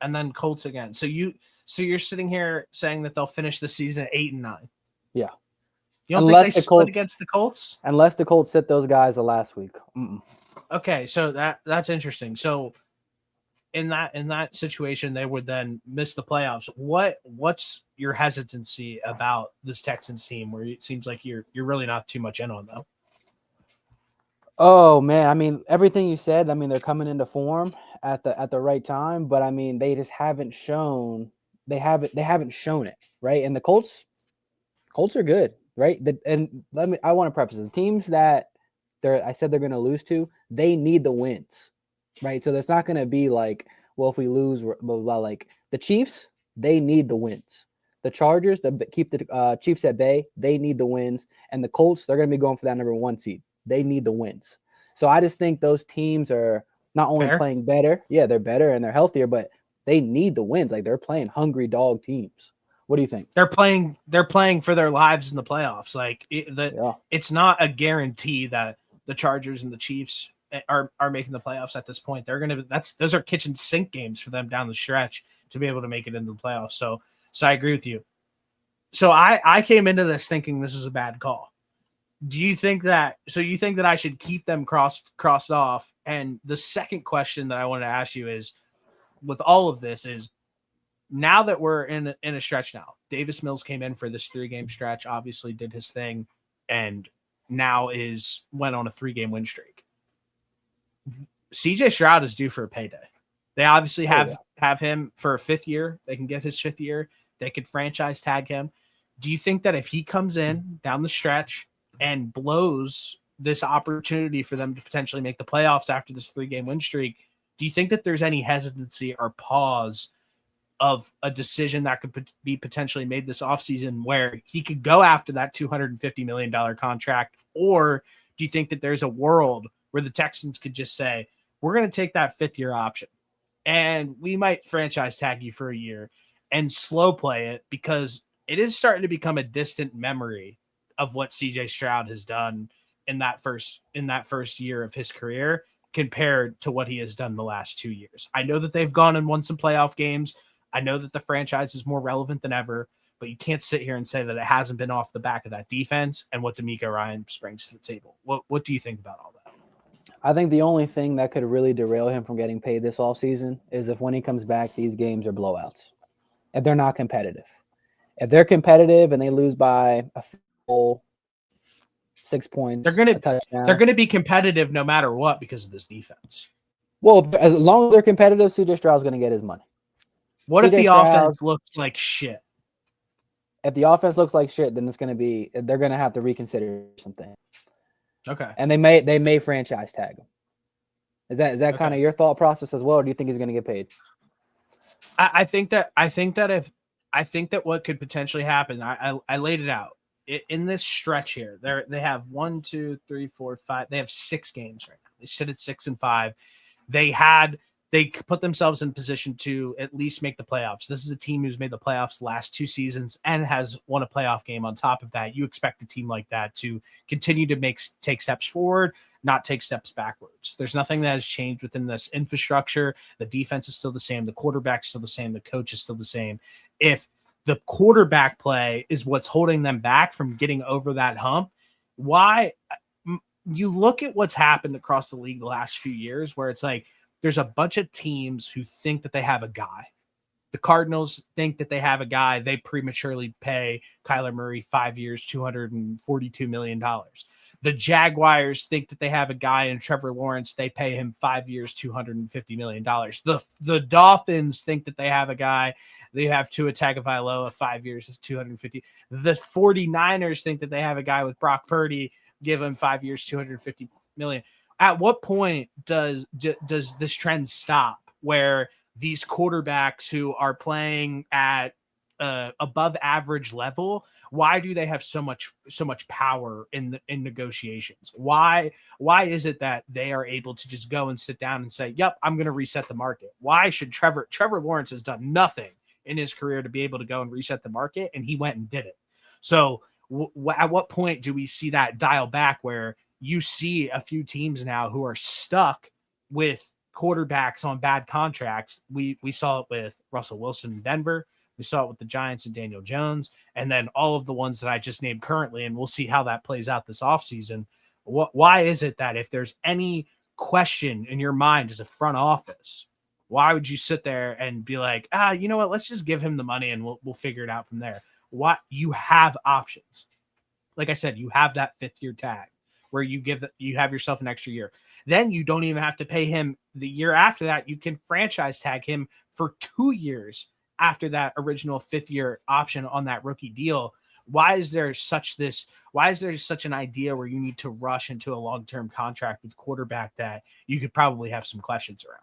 And then Colts again. So you're sitting here saying that they'll finish the season at 8-9. Yeah. You don't think they split against the Colts? Unless the Colts hit those guys the last week. Mm-mm. Okay, so that's interesting. So in that situation, they would then miss the playoffs. What's your hesitancy about this Texans team, where it seems like you're really not too much in on them? Oh man, I mean everything you said. I mean they're coming into form at the right time, but I mean they just haven't shown they haven't shown it, right? And the Colts are good, right? I want to preface the teams that I said they're going to lose to. They need the wins, right? So there's not going to be like, well, if we lose, blah, blah, blah. Like the Chiefs, they need the wins. The Chargers, keep the Chiefs at bay, they need the wins, and the Colts, they're going to be going for that number 1 seed. They need the wins. So I just think those teams are not only playing better, yeah, they're better and they're healthier, but they need the wins. Like they're playing hungry dog teams. What do you think? They're playing for their lives in the playoffs. Like it's not a guarantee that the Chargers and the Chiefs are making the playoffs at this point. Those are kitchen sink games for them down the stretch to be able to make it into the playoffs. So I agree with you. So I came into this thinking this was a bad call. Do you think that? So you think that I should keep them crossed off? And the second question that I want to ask you is, with all of this, is now that we're in a stretch now, Davis Mills came in for this 3-game stretch, obviously did his thing, and now went on a 3-game win streak. CJ Stroud is due for a payday. They obviously have him for a 5th year. They can get his 5th year. They could franchise tag him. Do you think that if he comes in down the stretch and blows this opportunity for them to potentially make the playoffs after this 3-game win streak, do you think that there's any hesitancy or pause of a decision that could be potentially made this offseason where he could go after that $250 million contract? Or do you think that there's a world where the Texans could just say, we're going to take that 5th year option and we might franchise tag you for a year and slow play it, because it is starting to become a distant memory of what CJ Stroud has done in that first year of his career compared to what he has done the last 2 years. I know that they've gone and won some playoff games. I know that the franchise is more relevant than ever, but you can't sit here and say that it hasn't been off the back of that defense and what D'Amico Ryans brings to the table. What do you think about all that? I think the only thing that could really derail him from getting paid this offseason is if when he comes back, these games are blowouts. If they're not competitive. If they're competitive and they lose by a full 6 points, a touchdown. They're gonna be competitive no matter what because of this defense. Well, as long as they're competitive, CJ Stroud's going to get his money. What if the offense looks like shit? If the offense looks like shit, then they're going to have to reconsider something. Okay. And they may franchise tag him. Is that Okay. kind of your thought process as well, or do you think he's going to get paid? I think that what could potentially happen, I laid it out in this stretch here. They have 1, 2, 3, 4, 5. They have 6 games right now. They sit at 6-5. They put themselves in position to at least make the playoffs. This is a team who's made the playoffs the last 2 seasons and has won a playoff game on top of that. You expect a team like that to continue to take steps forward, not take steps backwards. There's nothing that has changed within this infrastructure. The defense is still the same. The quarterback is still the same. The coach is still the same. If the quarterback play is what's holding them back from getting over that hump, why? You look at what's happened across the league the last few years where it's like, there's a bunch of teams who think that they have a guy. The Cardinals think that they have a guy. They prematurely pay Kyler Murray 5 years, $242 million. The Jaguars think that they have a guy in Trevor Lawrence. They pay him 5 years, $250 million. The Dolphins think that they have a guy. They have Tua Tagovailoa, 5 years, $250. The 49ers think that they have a guy with Brock Purdy. Give him 5 years, $250 million. At what point does this trend stop where these quarterbacks who are playing at above average level, why do they have so much power in negotiations? Why is it that they are able to just go and sit down and say, yep, I'm going to reset the market? Why should Trevor Lawrence has done nothing in his career to be able to go and reset the market, and he went and did it. So at what point do we see that dial back where you see a few teams now who are stuck with quarterbacks on bad contracts? We saw it with Russell Wilson in Denver. We saw it with the Giants and Daniel Jones, and then all of the ones that I just named currently, and we'll see how that plays out this offseason. Why is it that if there's any question in your mind as a front office, why would you sit there and be like, you know what, let's just give him the money and we'll figure it out from there? What you have options. Like I said, you have that 5th-year tag where you have yourself an extra year. Then you don't even have to pay him the year after that. You can franchise tag him for 2 years after that original 5th-year option on that rookie deal. Why is there such an idea where you need to rush into a long-term contract with quarterback that you could probably have some questions around?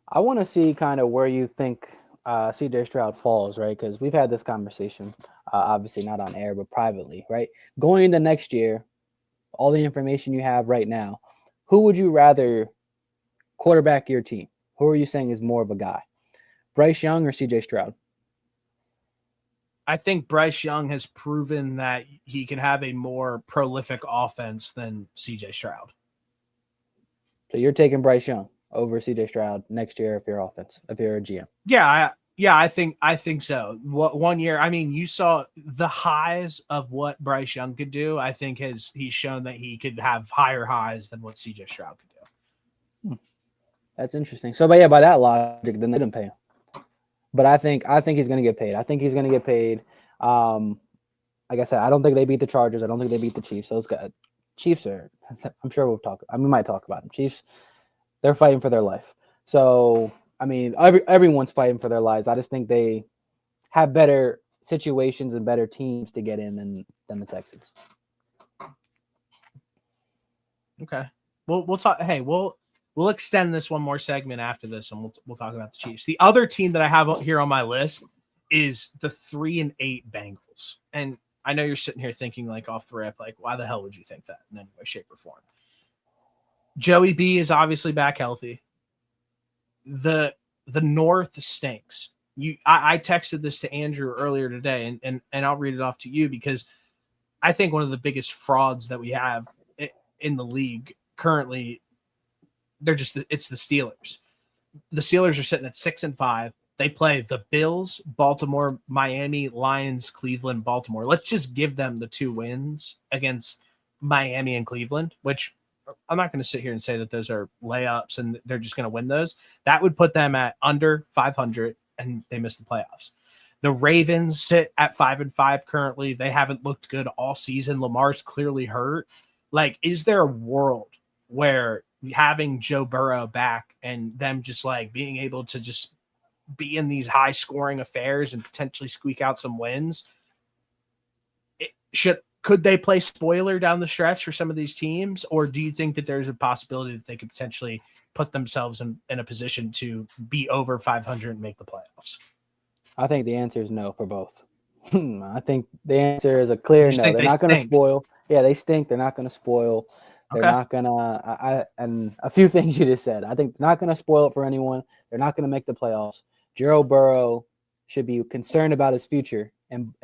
I want to see kind of where you think CJ Stroud falls, right? Because we've had this conversation, obviously not on air, but privately, right? Going into next year, all the information you have right now, who would you rather quarterback your team? Who are you saying is more of a guy? Bryce Young or CJ Stroud? I think Bryce Young has proven that he can have a more prolific offense than CJ Stroud. So you're taking Bryce Young over CJ Stroud next year if you're a GM. Yeah, I think so. 1 year, I mean, you saw the highs of what Bryce Young could do. I think he's shown that he could have higher highs than what CJ Stroud could do. That's interesting. So, by that logic, then they didn't pay him. But I think he's going to get paid. I think he's going to get paid. Like I said, I don't think they beat the Chargers. I don't think they beat the Chiefs. Those guys, Chiefs are. I'm sure we might talk about them. Chiefs, they're fighting for their life. So, I mean, everyone's fighting for their lives. I just think they have better situations and better teams to get in than the Texans. Okay. We'll talk. Hey, we'll extend this one more segment after this, and we'll talk about the Chiefs. The other team that I have here on my list is the 3-8 Bengals. And I know you're sitting here thinking, like, off the rip, like, why the hell would you think that in any way, shape, or form? Joey B is obviously back healthy. The North stinks. I texted this to Andrew earlier today, and I'll read it off to you because I think one of the biggest frauds that we have in the league currently, it's the Steelers. The Steelers are sitting at 6-5. They play the Bills, Baltimore, Miami, Lions, Cleveland, Baltimore. Let's just give them the 2 wins against Miami and Cleveland, which I'm not going to sit here and say that those are layups and they're just going to win those. That would put them at under 500 and they miss the playoffs. The Ravens sit at 5-5 currently. They haven't looked good all season. Lamar's clearly hurt. Like, is there a world where having Joe Burrow back and them just like being able to just be in these high scoring affairs and potentially squeak out some wins? Could they play spoiler down the stretch for some of these teams? Or do you think that there's a possibility that they could potentially put themselves in a position to be over 500 and make the playoffs? I think the answer is no for both. I think the answer is a clear no. They're not going to spoil. Yeah, they stink. They're not going to spoil. They're not going to and a few things you just said. I think they're not going to spoil it for anyone. They're not going to make the playoffs. Joe Burrow should be concerned about his future in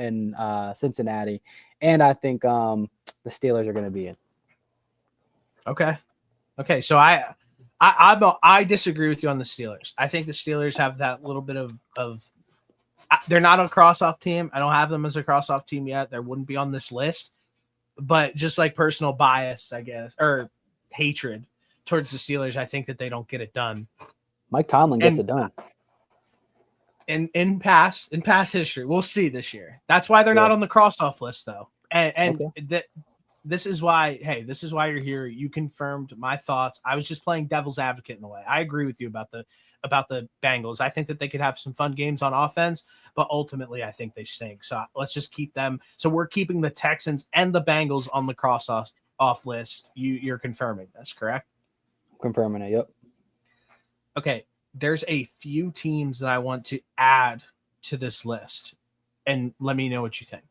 Cincinnati. And I think the Steelers are going to be in. Okay. So I disagree with you on the Steelers. I think the Steelers have that little bit of they're not a cross-off team. I don't have them as a cross-off team yet. They wouldn't be on this list. But just like personal bias, I guess, or hatred towards the Steelers, I think that they don't get it done. Mike Tomlin gets it done. In past history, we'll see this year. That's why they're not on the cross-off list, though. And this is why you're here. You confirmed my thoughts. I was just playing devil's advocate in a way. I agree with you about the Bengals. I think that they could have some fun games on offense, but ultimately I think they stink. So let's just keep them. So we're keeping the Texans and the Bengals on the cross-off list. You're confirming this, correct? Confirming it, yep. Okay, there's a few teams that I want to add to this list, and let me know what you think.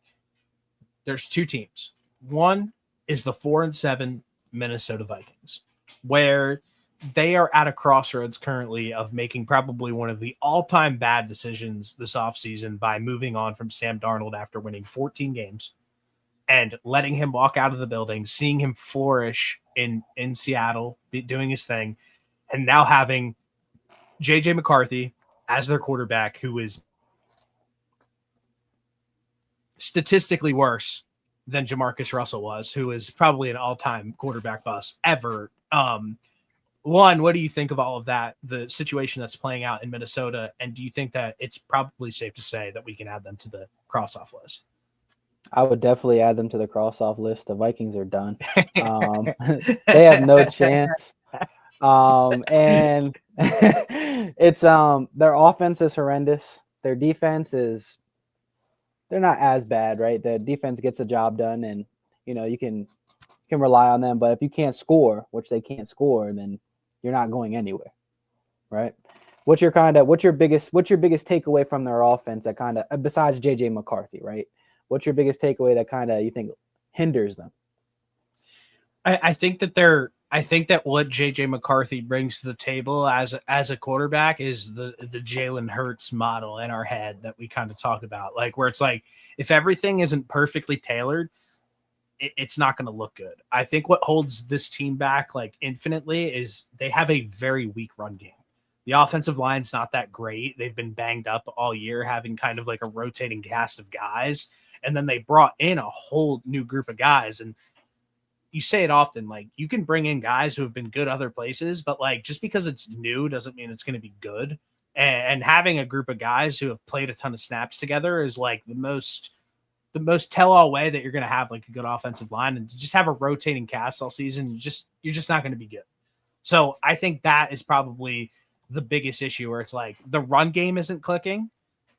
There's 2 teams. One is the 4-7 Minnesota Vikings, where they are at a crossroads currently of making probably one of the all-time bad decisions this offseason by moving on from Sam Darnold after winning 14 games and letting him walk out of the building, seeing him flourish in Seattle, doing his thing, and now having J.J. McCarthy as their quarterback, who is statistically worse than Jamarcus Russell was, who is probably an all-time quarterback bust ever. One, what do you think of all of that, the situation that's playing out in Minnesota, and do you think that it's probably safe to say that we can add them to the cross-off list? I would definitely add them to the cross-off list. The Vikings are done. They have no chance. And it's their offense is horrendous. Their defense is they're not as bad, right? The defense gets the job done, and you can rely on them. But if you can't score, which they can't score, then you're not going anywhere, right? What's your biggest takeaway from their offense that kind of, besides JJ McCarthy, right? What's your biggest takeaway that kind of you think hinders them? I think that what JJ McCarthy brings to the table as a quarterback is the Jalen Hurts model in our head that we kind of talk about, like where it's like if everything isn't perfectly tailored, it's not going to look good. I think what holds this team back like infinitely is they have a very weak run game. The offensive line's not that great. They've been banged up all year, having kind of like a rotating cast of guys, and then they brought in a whole new group of guys. And you say it often, like you can bring in guys who have been good other places, but like just because it's new doesn't mean it's going to be good. And having a group of guys who have played a ton of snaps together is like the most tell-all way that you're going to have like a good offensive line. And to just have a rotating cast all season, you're just not going to be good. So I think that is probably the biggest issue, where it's like the run game isn't clicking.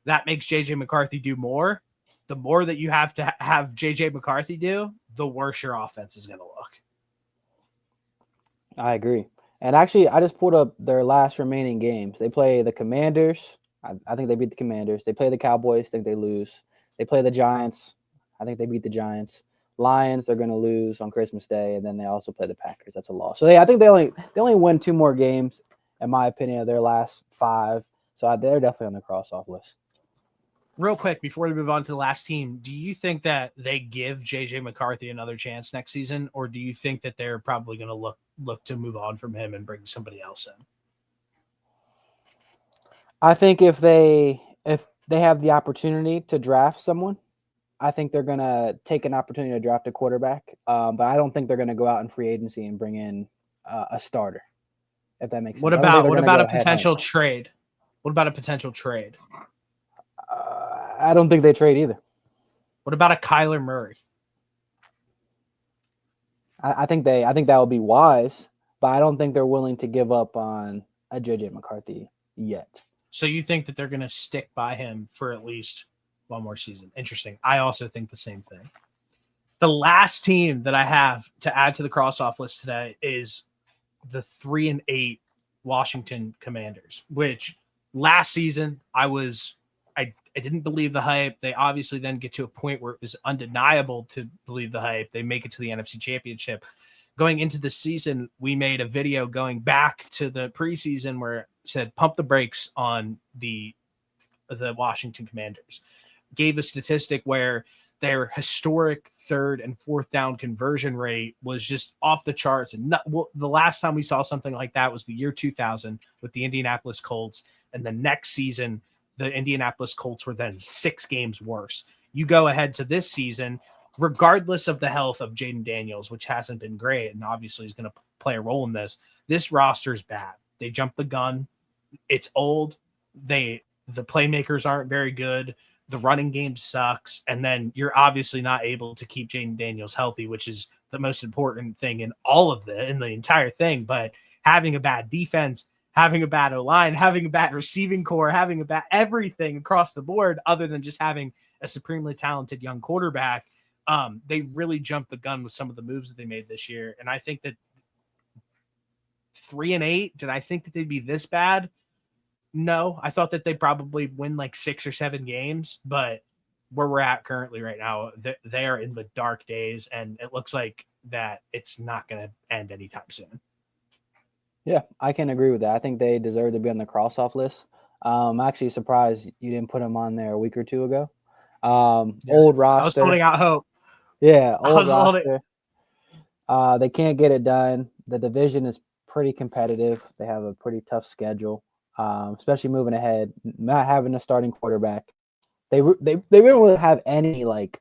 That makes JJ McCarthy do more. The more that you have to have JJ McCarthy do, the worse your offense is going to look. I agree. And actually, I just pulled up their last remaining games. They play the Commanders. I think they beat the Commanders. They play the Cowboys. I think they lose. They play the Giants. I think they beat the Giants. Lions, they're going to lose on Christmas Day, and then they also play the Packers. That's a loss. So I think they only win 2 more games, in my opinion, of their last 5. So they're definitely on the cross-off list. Real quick, before we move on to the last team, do you think that they give JJ McCarthy another chance next season, or do you think that they're probably going to look to move on from him and bring somebody else in? I think if they have the opportunity to draft someone, I think they're going to take an opportunity to draft a quarterback. But I don't think they're going to go out in free agency and bring in a starter, if that makes sense. I don't think they're What going to about go a head home. potential trade? What about a potential trade? I don't think they trade either. What about a Kyler Murray? I think that would be wise, but I don't think they're willing to give up on a JJ McCarthy yet. So you think that they're going to stick by him for at least one more season? Interesting. I also think the same thing. The last team that I have to add to the cross-off list today is the 3-8 Washington Commanders, which last season I didn't believe the hype. They obviously then get to a point where it was undeniable to believe the hype. They make it to the NFC Championship. Going into the season, we made a video going back to the preseason where it said pump the brakes on the Washington Commanders. Gave a statistic where their historic third and fourth down conversion rate was just off the charts. And the last time we saw something like that was the year 2000 with the Indianapolis Colts. And the next season, the Indianapolis Colts were then 6 games worse. You go ahead to this season, regardless of the health of Jaden Daniels, which hasn't been great and obviously is going to play a role in this roster is bad. They jumped the gun. It's old. The playmakers aren't very good. The running game sucks. And then you're obviously not able to keep Jaden Daniels healthy, which is the most important thing in the entire thing. But having a bad defense, having a bad O-line, having a bad receiving core, having a bad everything across the board, other than just having a supremely talented young quarterback, they really jumped the gun with some of the moves that they made this year. And I think that 3-8, did I think that they'd be this bad? No, I thought that they probably win like 6 or 7 games, but where we're at currently right now, they are in the dark days, and it looks like that it's not going to end anytime soon. Yeah, I can agree with that. I think they deserve to be on the cross-off list. I'm actually surprised you didn't put them on there a week or two ago. Old roster. I was holding out hope. Yeah, old roster. They can't get it done. The division is pretty competitive. They have a pretty tough schedule, especially moving ahead. Not having a starting quarterback, they don't really have any like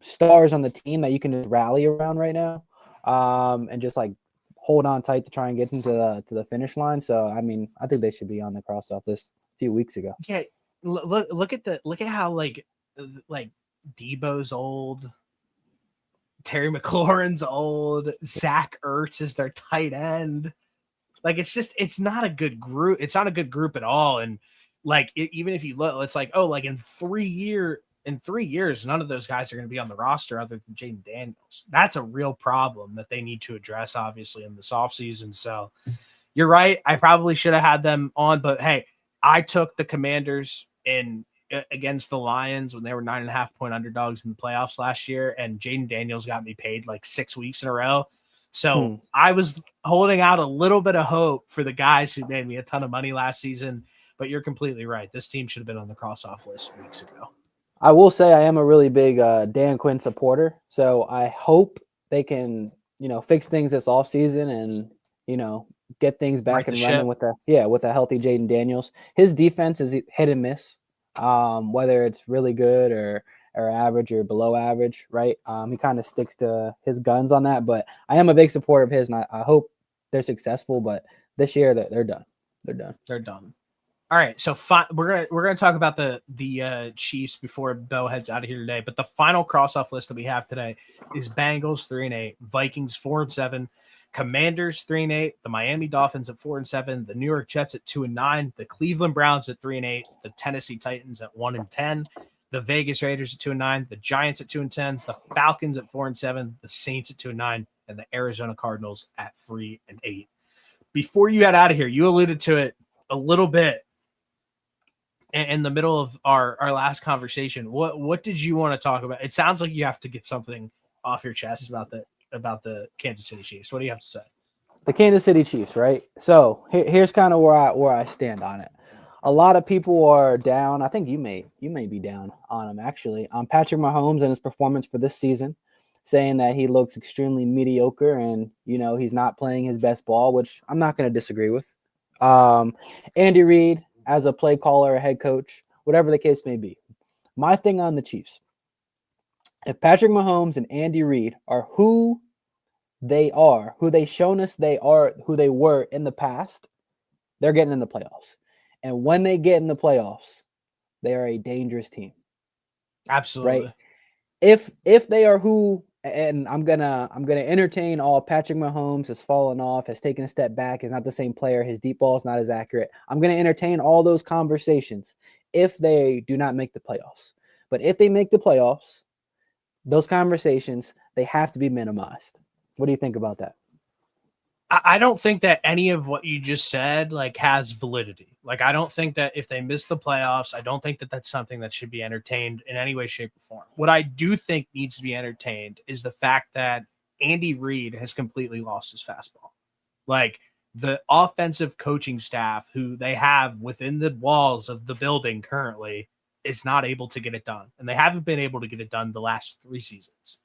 stars on the team that you can just rally around right now, and just like hold on tight to try and get into the finish line. So I mean, I think they should be on the cross-off list a few weeks ago. Yeah, look at how like Debo's old. Terry McLaurin's old. Zach Ertz is their tight end. Like, it's not a good group. It's not a good group at all. And like, even if you look, it's like, oh, like in 3 years, none of those guys are going to be on the roster other than Jaden Daniels. That's a real problem that they need to address, obviously, in this offseason. So you're right. I probably should have had them on, but hey, I took the Commanders against the Lions when they were 9.5-point underdogs in the playoffs last year, and Jaden Daniels got me paid like 6 weeks in a row. So I was holding out a little bit of hope for the guys who made me a ton of money last season, but you're completely right. This team should have been on the cross-off list weeks ago. I will say I am a really big Dan Quinn supporter, so I hope they can, fix things this offseason and, get things back and running with a healthy Jaden Daniels. His defense is hit and miss, whether it's really good or average or below average, right? He kind of sticks to his guns on that, but I am a big supporter of his, and I hope they're successful. But this year, they're done. They're done. All right, so we're gonna talk about the Chiefs before Bo heads out of here today. But the final cross-off list that we have today is Bengals 3-8, Vikings 4-7, Commanders 3-8, the Miami Dolphins at 4-7, the New York Jets at 2-9, the Cleveland Browns at 3-8, the Tennessee Titans at 1-10, the Vegas Raiders at 2-9, the Giants at 2-10, the Falcons at 4-7, the Saints at 2-9, and the Arizona Cardinals at 3-8. Before you head out of here, you alluded to it a little bit in the middle of our last conversation. What did you want to talk about? It sounds like you have to get something off your chest about the Kansas City Chiefs. What do you have to say? The Kansas City Chiefs, right? So here's kind of where I stand on it. A lot of people are down. I think you may be down on him actually. On Patrick Mahomes and his performance for this season, saying that he looks extremely mediocre and he's not playing his best ball, which I'm not going to disagree with. Andy Reid as a play caller, a head coach, whatever the case may be. My thing on the Chiefs, if Patrick Mahomes and Andy Reid are who they are, who they shown us they are, who they were in the past, they're getting in the playoffs. And when they get in the playoffs, they are a dangerous team. Absolutely. Right? If they are who, and I'm gonna entertain all Patrick Mahomes has fallen off, has taken a step back, is not the same player, his deep ball is not as accurate. I'm gonna entertain all those conversations if they do not make the playoffs. But if they make the playoffs, those conversations, they have to be minimized. What do you think about that? I don't think that any of what you just said like has validity. Like, I don't think that if they miss the playoffs, I don't think that that's something that should be entertained in any way, shape, or form. What I do think needs to be entertained is the fact that Andy Reid has completely lost his fastball. Like, the offensive coaching staff who they have within the walls of the building currently is not able to get it done. And they haven't been able to get it done the last 3 seasons.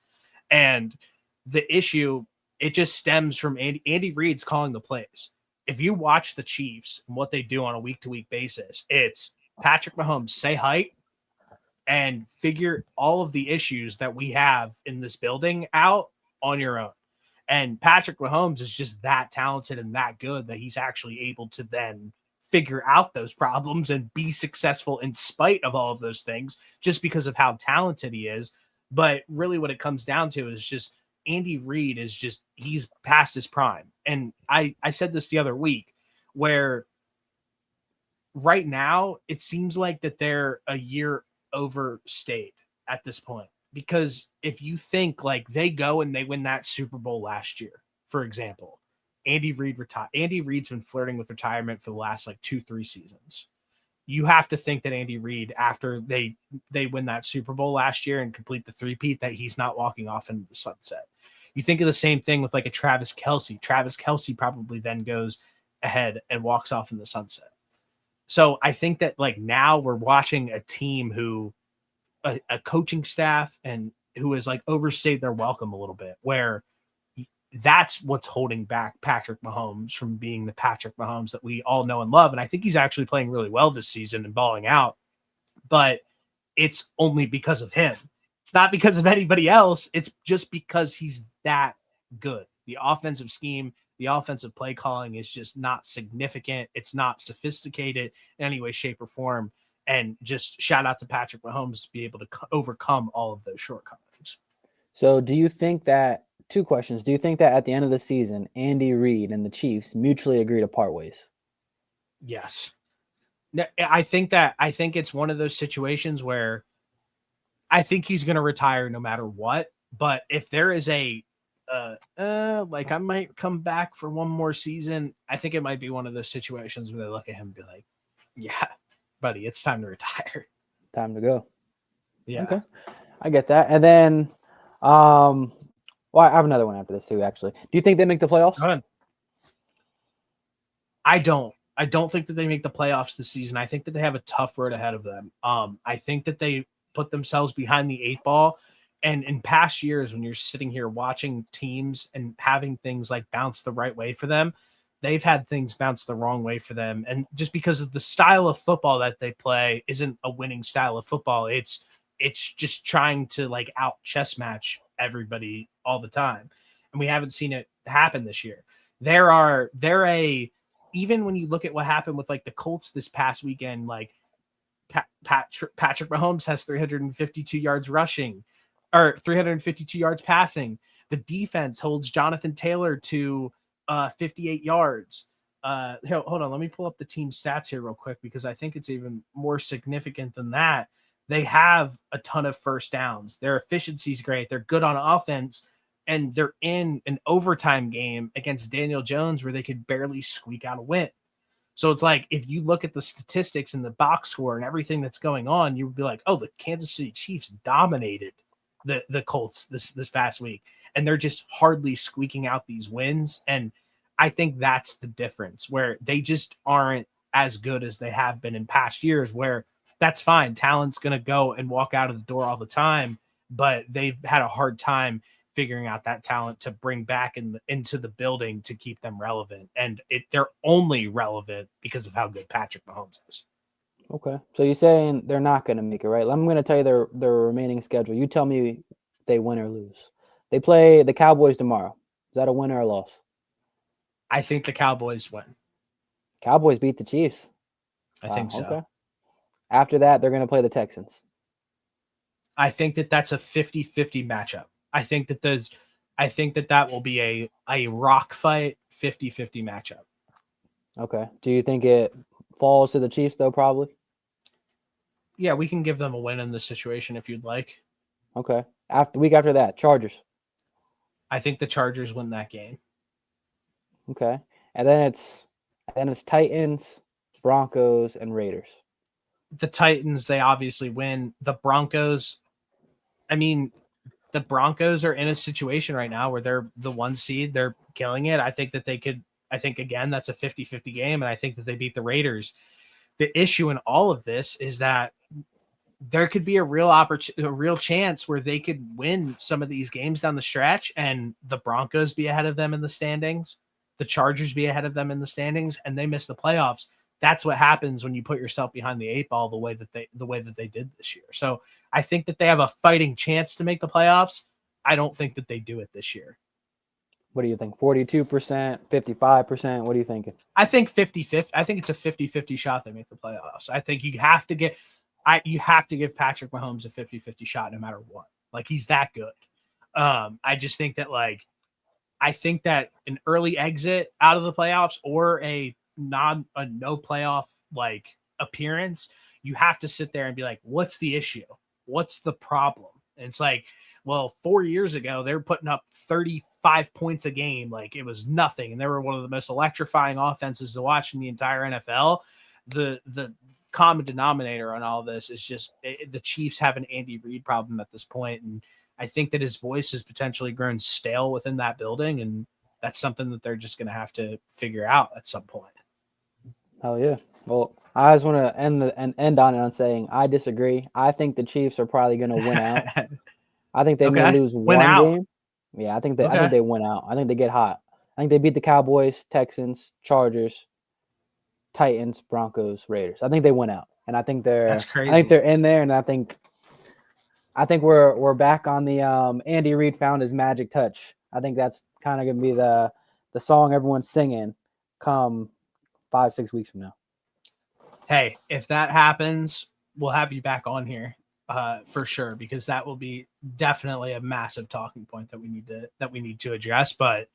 And the issue, it just stems from Andy Reid's calling the plays. If you watch the Chiefs and what they do on a week-to-week basis, it's Patrick Mahomes, say height, and figure all of the issues that we have in this building out on your own. And Patrick Mahomes is just that talented and that good that he's actually able to then figure out those problems and be successful in spite of all of those things just because of how talented he is. But really what it comes down to is just Andy Reid is just, he's past his prime. And I said this the other week where right now it seems like that they're a year overstayed at this point. Because if you think like they go and they win that Super Bowl last year, for example, Andy Reid's been flirting with retirement for the last like 2-3 seasons. You have to think that Andy Reid, after they win that Super Bowl last year and complete the three-peat, that he's not walking off into the sunset. You think of the same thing with like a Travis Kelce. Travis Kelce probably then goes ahead and walks off in the sunset. So I think that like now we're watching a team who a coaching staff and who has like overstayed their welcome a little bit, where that's what's holding back Patrick Mahomes from being the Patrick Mahomes that we all know and love. And I think he's actually playing really well this season and balling out, but it's only because of him. It's not because of anybody else. It's just because he's that good. The offensive scheme, the offensive play calling is just not significant. It's not sophisticated in any way, shape, or form. And just shout out to Patrick Mahomes to be able to overcome all of those shortcomings. So do you think that, two questions, do you think that at the end of the season, Andy Reid and the Chiefs mutually agree to part ways? Yes. I think it's one of those situations where I think he's going to retire no matter what. But if there is a like I might come back for one more season, I think it might be one of those situations where they look at him and be like, yeah, buddy, it's time to retire. Time to go. Yeah. Okay. I get that. And then, well, I have another one after this too, actually. Do you think they make the playoffs? Go ahead. I don't think that they make the playoffs this season. I think that they have a tough road ahead of them. I think that they put themselves behind the 8 ball. And in past years, when you're sitting here watching teams and having things like bounce the right way for them, they've had things bounce the wrong way for them. And just because of the style of football that they play isn't a winning style of football. It's just trying to like out chess match everybody all the time. And we haven't seen it happen this year. Even when you look at what happened with like the Colts this past weekend, like Patrick Mahomes has 352 yards rushing or 352 yards passing. The defense holds Jonathan Taylor to 58 yards. Hold on, let me pull up the team stats here real quick because I think it's even more significant than that. They have a ton of first downs. Their efficiency is great. They're good on offense, and they're in an overtime game against Daniel Jones where they could barely squeak out a win. So it's like if you look at the statistics and the box score and everything that's going on, you would be like, oh, the Kansas City Chiefs dominated the Colts this past week, and they're just hardly squeaking out these wins. And I think that's the difference, where they just aren't as good as they have been in past years, where that's fine. Talent's going to go and walk out of the door all the time, but they've had a hard time figuring out that talent to bring back into the building to keep them relevant. And they're only relevant because of how good Patrick Mahomes is. Okay. So you're saying they're not going to make it, right? I'm going to tell you their remaining schedule. You tell me if they win or lose. They play the Cowboys tomorrow. Is that a win or a loss? I think the Cowboys win. Cowboys beat the Chiefs. I think so. Okay. After that, they're going to play the Texans. I think that's a 50-50 matchup. I think that will be a rock fight 50-50 matchup. Okay. Do you think it falls to the Chiefs though? Probably. Yeah, we can give them a win in this situation if you'd like. Okay. Week after that, Chargers. I think the Chargers win that game. Okay. And then it's Titans, Broncos, and Raiders. The Titans, they obviously win. The Broncos, I mean, the Broncos are in a situation right now where they're the 1 seed. They're killing it. I think that again, that's a 50-50 game, and I think that they beat the Raiders. The issue in all of this is that there could be a real chance where they could win some of these games down the stretch and the Broncos be ahead of them in the standings, the Chargers be ahead of them in the standings, and they miss the playoffs. That's what happens when you put yourself behind the 8 ball the way that they did this year. So I think that they have a fighting chance to make the playoffs. I don't think that they do it this year. What do you think? 42%, 55%? What are you thinking? I think 50-50. I think it's a 50-50 shot they make the playoffs. I think you have to give Patrick Mahomes a 50-50 shot no matter what. Like, he's that good. I just think that I think that an early exit out of the playoffs or a no playoff appearance, you have to sit there and be like, what's the issue? What's the problem? And it's like, well, 4 years ago, they were putting up 35 points a game. Like, it was nothing. And they were one of the most electrifying offenses to watch in the entire NFL. The common denominator on all of this is just the Chiefs have an Andy Reid problem at this point. And I think that his voice has potentially grown stale within that building. And that's something that they're just going to have to figure out at some point. Hell yeah. Well, I just want to end on it on saying I disagree. I think the Chiefs are probably going to win out. I think they may lose one game. Yeah, I think they win out. I think they get hot. I think they beat the Cowboys, Texans, Chargers, Titans, Broncos, Raiders. I think they win out, and I think that's crazy. I think they're in there, and I think we're back on the Andy Reid found his magic touch. I think that's kind of gonna be the song everyone's singing come 5-6 weeks from now. Hey, if that happens, we'll have you back on here for sure, because that will be definitely a massive talking point that we need to address. But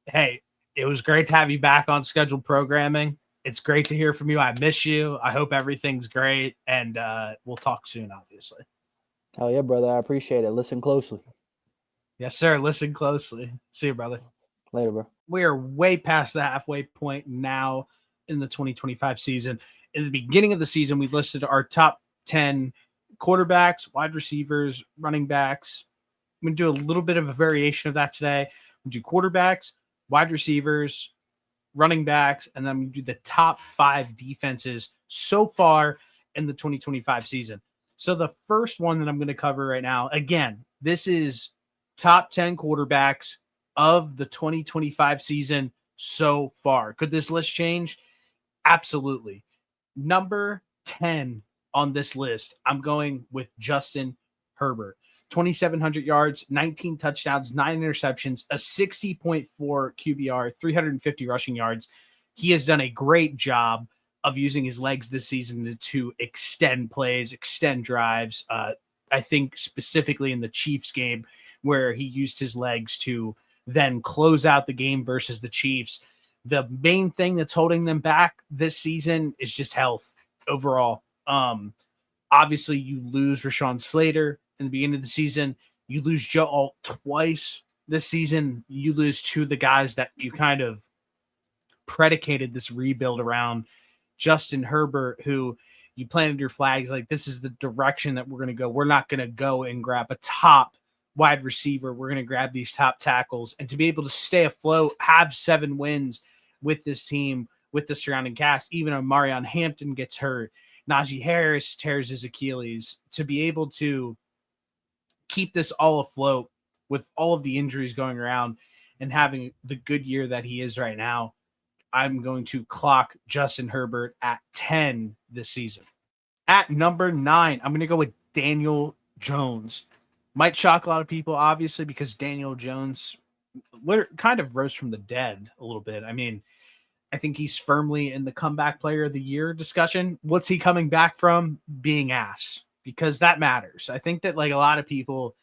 hey, it was great to have you back on scheduled programming. It's great to hear from you. I miss you. I hope everything's great, and we'll talk soon, obviously. Hell yeah, brother. I appreciate it. Listen closely. Yes, sir. Listen closely. See you, brother. Later, bro. We are way past the halfway point now in the 2025 season. In the beginning of the season, we listed our top 10 quarterbacks, wide receivers, running backs. I'm going to do a little bit of a variation of that today. We'll do quarterbacks, wide receivers, running backs, and then we do the top 5 defenses so far in the 2025 season. So the first one that I'm going to cover right now, again, this is top 10 quarterbacks of the 2025 season so far. Could this list change? Absolutely. Number 10 on this list, I'm going with Justin Herbert. 2,700 yards, 19 touchdowns, 9 interceptions, a 60.4 QBR, 350 rushing yards. He has done a great job of using his legs this season to extend plays, extend drives. I think specifically in the Chiefs game where he used his legs to then close out the game versus the Chiefs. The main thing that's holding them back this season is just health overall. Obviously, you lose Rashawn Slater in the beginning of the season. You lose Joe Alt twice this season. You lose 2 of the guys that you kind of predicated this rebuild around. Justin Herbert, who you planted your flags like, this is the direction that we're going to go. We're not going to go and grab a top wide receiver. We're going to grab these top tackles. And to be able to stay afloat, have 7 wins with this team, with the surrounding cast, even if Marion Hampton gets hurt, Najee Harris tears his Achilles, to be able to keep this all afloat with all of the injuries going around and having the good year that he is right now, I'm going to clock Justin Herbert at 10 this season. At number 9, I'm going to go with Daniel Jones. Might shock a lot of people, obviously, because Daniel Jones kind of rose from the dead a little bit. I mean, I think he's firmly in the comeback player of the year discussion. What's he coming back from? Being ass, because that matters. I think that like a lot of people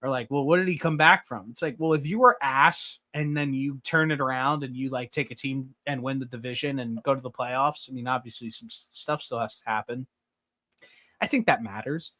are like, well, what did he come back from? It's like, well, if you were ass and then you turn it around and you like take a team and win the division and go to the playoffs, I mean, obviously some stuff still has to happen. I think that matters.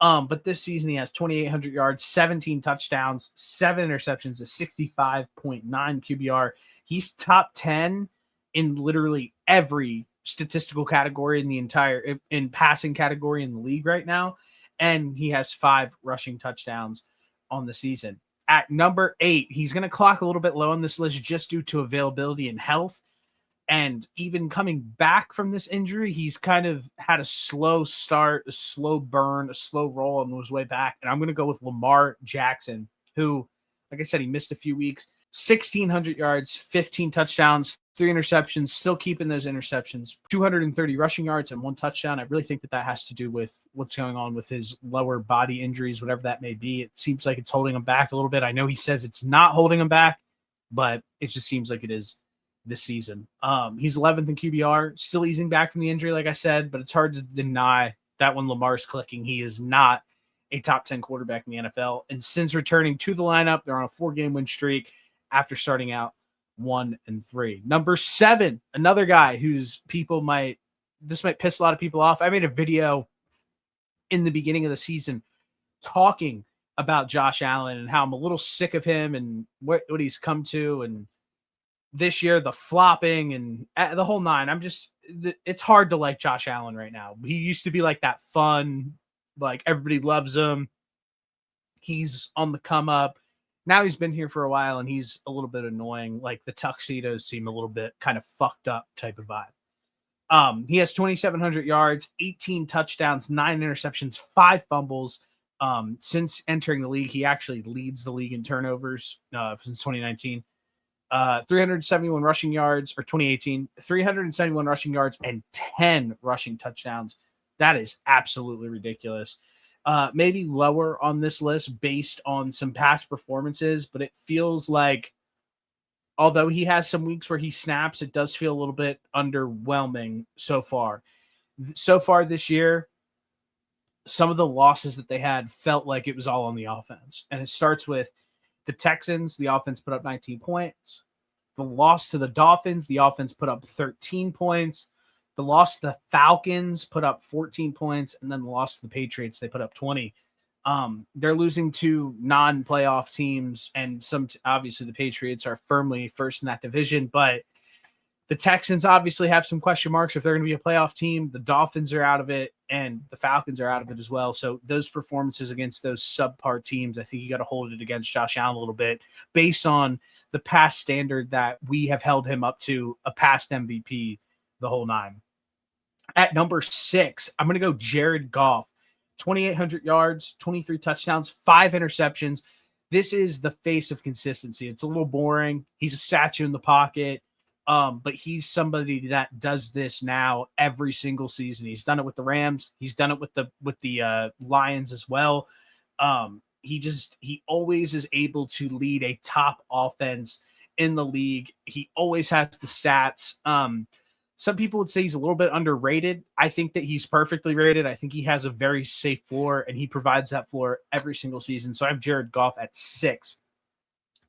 But this season he has 2,800 yards, 17 touchdowns, 7 interceptions, a 65.9 QBR. He's top 10 in literally every statistical category in the entire in passing category in the league right now, and he has 5 rushing touchdowns on the season. At number 8, he's going to clock a little bit low on this list just due to availability and health. And even coming back from this injury, he's kind of had a slow start, a slow burn, a slow roll on his way back. And I'm going to go with Lamar Jackson, who, like I said, he missed a few weeks. 1,600 yards, 15 touchdowns, 3 interceptions, still keeping those interceptions, 230 rushing yards and 1 touchdown. I really think that has to do with what's going on with his lower body injuries, whatever that may be. It seems like it's holding him back a little bit. I know he says it's not holding him back, but it just seems like it is this season. He's 11th in QBR, still easing back from the injury, like I said, but it's hard to deny that when Lamar's clicking, he is not a top 10 quarterback in the NFL. And since returning to the lineup, they're on a 4-game win streak after starting out 1-3. Number 7, another guy whose might piss a lot of people off. I made a video in the beginning of the season talking about Josh Allen and how I'm a little sick of him and what he's come to, and this year the flopping and the whole 9. It's hard to like Josh Allen right now. He used to be like that fun, like everybody loves him. He's on the come up. Now he's been here for a while and he's a little bit annoying. Like the tuxedos seem a little bit kind of fucked up type of vibe. He has 2,700 yards, 18 touchdowns, 9 interceptions, 5 fumbles. Since entering the league, he actually leads the league in turnovers since 2019. 371 rushing yards, or 2018, 371 rushing yards and 10 rushing touchdowns. That is absolutely ridiculous. Maybe lower on this list based on some past performances, but it feels like, although he has some weeks where he snaps, it does feel a little bit underwhelming so far. So far this year, some of the losses that they had felt like it was all on the offense. And it starts with the Texans, the offense put up 19 points. The loss to the Dolphins, the offense put up 13 points. The loss to the Falcons put up 14 points. And then the loss to the Patriots, they put up 20. They're losing to non-playoff teams. And obviously the Patriots are firmly first in that division. But the Texans obviously have some question marks if they're going to be a playoff team. The Dolphins are out of it, and the Falcons are out of it as well. So those performances against those subpar teams, I think you got to hold it against Josh Allen a little bit based on the past standard that we have held him up to, a past MVP, the whole 9. At number 6, I'm going to go Jared Goff. 2,800 yards, 23 touchdowns, 5 interceptions. This is the face of consistency. It's a little boring. He's a statue in the pocket. But he's somebody that does this now every single season. He's done it with the Rams. He's done it with the Lions as well. He always is able to lead a top offense in the league. He always has the stats. Some people would say he's a little bit underrated. I think that he's perfectly rated. I think he has a very safe floor, and he provides that floor every single season. So I have Jared Goff at 6.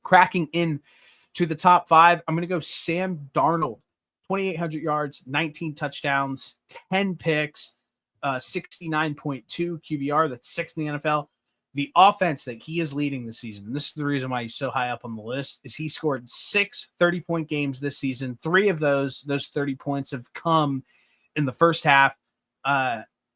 Cracking in to the top 5, I'm going to go Sam Darnold. 2,800 yards, 19 touchdowns, 10 picks, 69.2 QBR. That's 6th in the NFL. The offense that he is leading this season, and this is the reason why he's so high up on the list, is he scored 6 30-point games this season. 3 of those 30 points have come in the first half.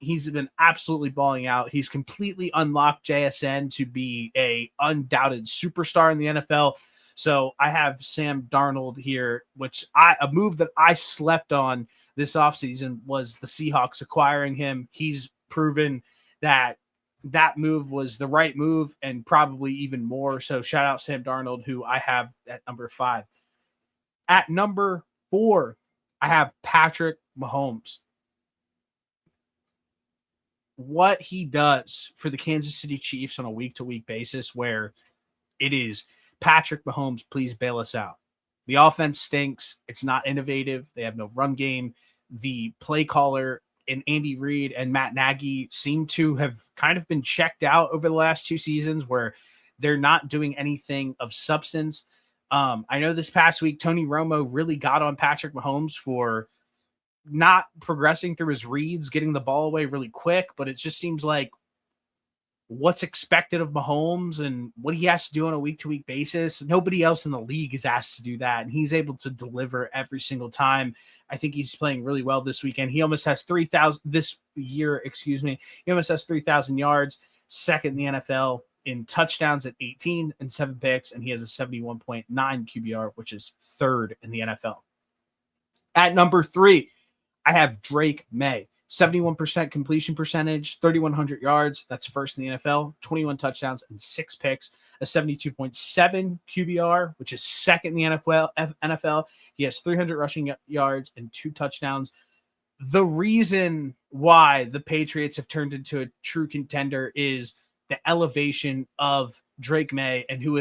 He's been absolutely balling out. He's completely unlocked JSN to be a undoubted superstar in the NFL. So I have Sam Darnold here, which a move that I slept on this offseason was the Seahawks acquiring him. He's proven that that move was the right move and probably even more. So shout out Sam Darnold, who I have at number 5. At number 4, I have Patrick Mahomes. What he does for the Kansas City Chiefs on a week-to-week basis, where it is Patrick Mahomes, please bail us out. The offense stinks. It's not innovative. They have no run game. The play caller and Andy Reid and Matt Nagy seem to have kind of been checked out over the last 2 seasons, where they're not doing anything of substance. I know this past week, Tony Romo really got on Patrick Mahomes for not progressing through his reads, getting the ball away really quick, but it just seems like what's expected of Mahomes and what he has to do on a week-to-week basis. Nobody else in the league is asked to do that, and he's able to deliver every single time. I think he's playing really well this weekend. He almost has 3,000 this year, He almost has 3,000 yards, second in the NFL in touchdowns at 18 and 7 picks, and he has a 71.9 QBR, which is third in the NFL. At number 3, I have Drake May. 71% completion percentage, 3,100 yards. That's first in the NFL, 21 touchdowns and 6 picks, a 72.7 QBR, which is second in the NFL. He has 300 rushing yards and 2 touchdowns. The reason why the Patriots have turned into a true contender is the elevation of Drake May and who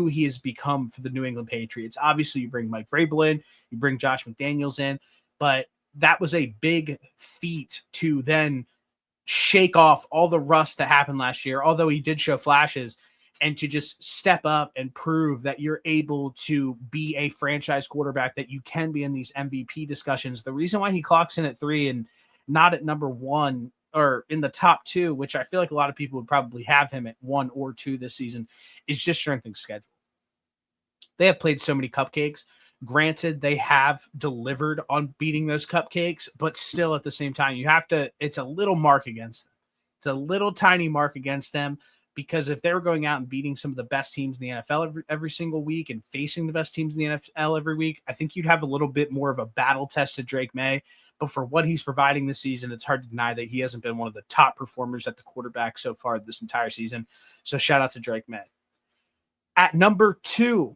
he has become for the New England Patriots. Obviously, you bring Mike Vrabel in, you bring Josh McDaniels in, but that was a big feat to then shake off all the rust that happened last year, although he did show flashes, and to just step up and prove that you're able to be a franchise quarterback, that you can be in these MVP discussions. The reason why he clocks in at 3 and not at number 1 or in the top 2, which I feel like a lot of people would probably have him at 1 or 2 this season, is just strength of schedule. They have played so many cupcakes. Granted, they have delivered on beating those cupcakes, but still at the same time, it's a little mark against them. It's a little tiny mark against them, because if they were going out and beating some of the best teams in the NFL every single week and facing the best teams in the NFL every week, I think you'd have a little bit more of a battle test to Drake May. But for what he's providing this season, it's hard to deny that he hasn't been one of the top performers at the quarterback so far this entire season. So shout out to Drake May. At number 2,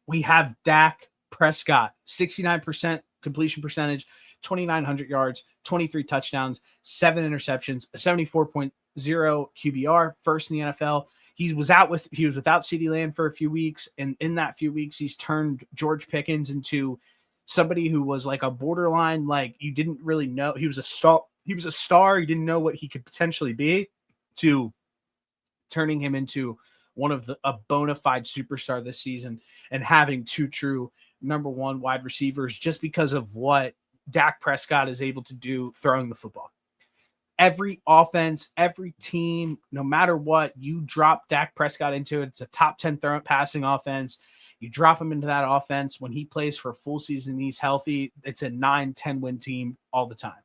we have Dak Prescott, 69% completion percentage, 2,900 yards, 23 touchdowns, 7 interceptions, a 74.0 QBR, first in the NFL. He was without CeeDee Lamb for a few weeks, and in that few weeks, he's turned George Pickens into somebody who was like a borderline, like you didn't really know. He was a star. You didn't know what he could potentially be, to turning him into a bona fide superstar this season and having 2 true number 1 wide receivers, just because of what Dak Prescott is able to do throwing the football. Every offense, every team, no matter what, you drop Dak Prescott into it, it's a top 10 passing offense. You drop him into that offense when he plays for a full season and he's healthy, it's a 9-10 win team all the time.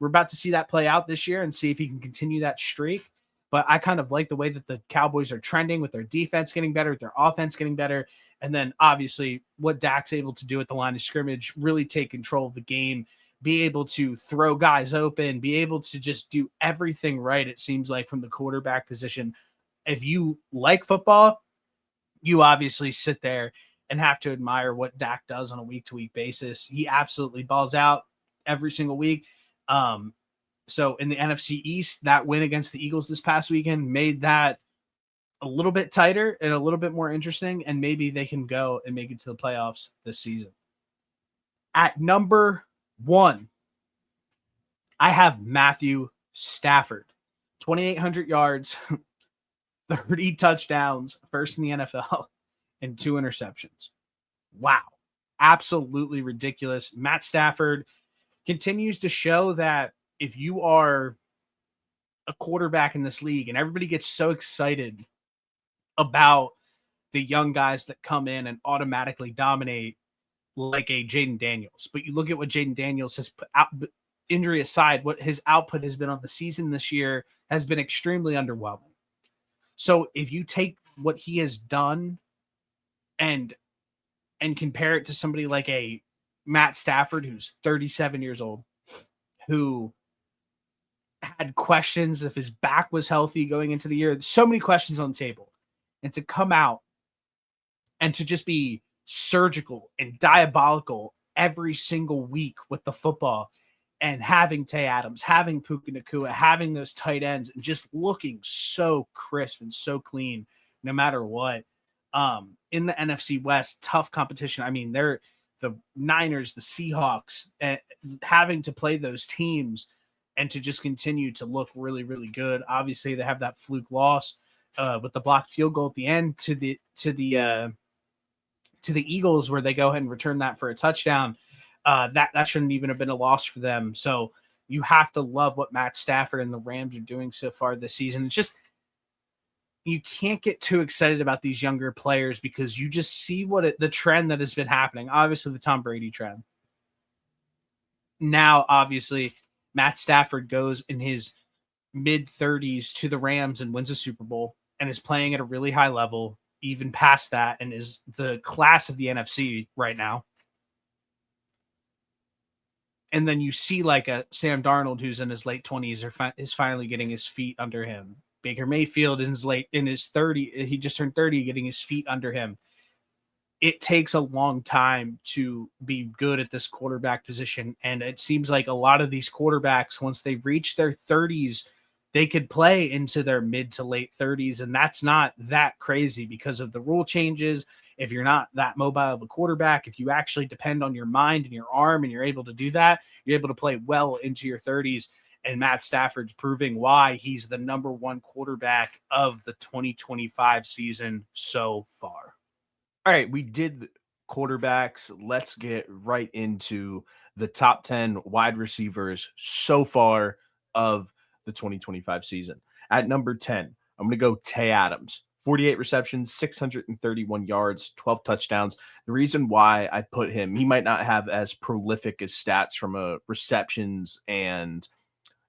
We're about to see that play out this year and see if he can continue that streak. But I kind of like the way that the Cowboys are trending, with their defense getting better, with their offense getting better. And then obviously what Dak's able to do at the line of scrimmage, really take control of the game, be able to throw guys open, be able to just do everything right, it seems like, from the quarterback position. If you like football, you obviously sit there and have to admire what Dak does on a week-to-week basis. He absolutely balls out every single week. So in the NFC East, that win against the Eagles this past weekend made that a little bit tighter and a little bit more interesting, and maybe they can go and make it to the playoffs this season. At number 1, I have Matthew Stafford, 2,800 yards, 30 touchdowns, first in the NFL, and 2 interceptions. Wow. Absolutely ridiculous. Matt Stafford continues to show that if you are a quarterback in this league, and everybody gets so excited about the young guys that come in and automatically dominate, like a Jaden Daniels. But you look at what Jaden Daniels has put out, injury aside, what his output has been on the season this year has been extremely underwhelming. So if you take what he has done and compare it to somebody like a Matt Stafford, who's 37 years old, who had questions if his back was healthy going into the year. So many questions on the table. And to come out and to just be surgical and diabolical every single week with the football and having Tay Adams, having Puka Nacua, having those tight ends, and just looking so crisp and so clean no matter what. In the NFC West, tough competition. I mean, they're the Niners, the Seahawks, having to play those teams and to just continue to look really, really good. Obviously, they have that fluke loss with the blocked field goal at the end to the Eagles, where they go ahead and return that for a touchdown. That shouldn't even have been a loss for them. So you have to love what Matt Stafford and the Rams are doing so far this season. It's just, you can't get too excited about these younger players because you just see the trend that has been happening. Obviously, the Tom Brady trend. Now, obviously, Matt Stafford goes in his mid 30s to the Rams and wins a Super Bowl and is playing at a really high level, even past that, and is the class of the NFC right now. And then you see like a Sam Darnold who's in his late 20s is finally getting his feet under him. Baker Mayfield in his 30, he just turned 30, getting his feet under him. It takes a long time to be good at this quarterback position. And it seems like a lot of these quarterbacks, once they reach their 30s, they could play into their mid to late 30s. And that's not that crazy because of the rule changes. If you're not that mobile of a quarterback, if you actually depend on your mind and your arm and you're able to do that, you're able to play well into your 30s. And Matt Stafford's proving why he's the number one quarterback of the 2025 season so far. All right, we did quarterbacks. Let's get right into the top 10 wide receivers so far of the 2025 season. At number 10, I'm going to go Tay Adams. 48 receptions, 631 yards, 12 touchdowns. The reason why I put him, he might not have as prolific as stats from a receptions and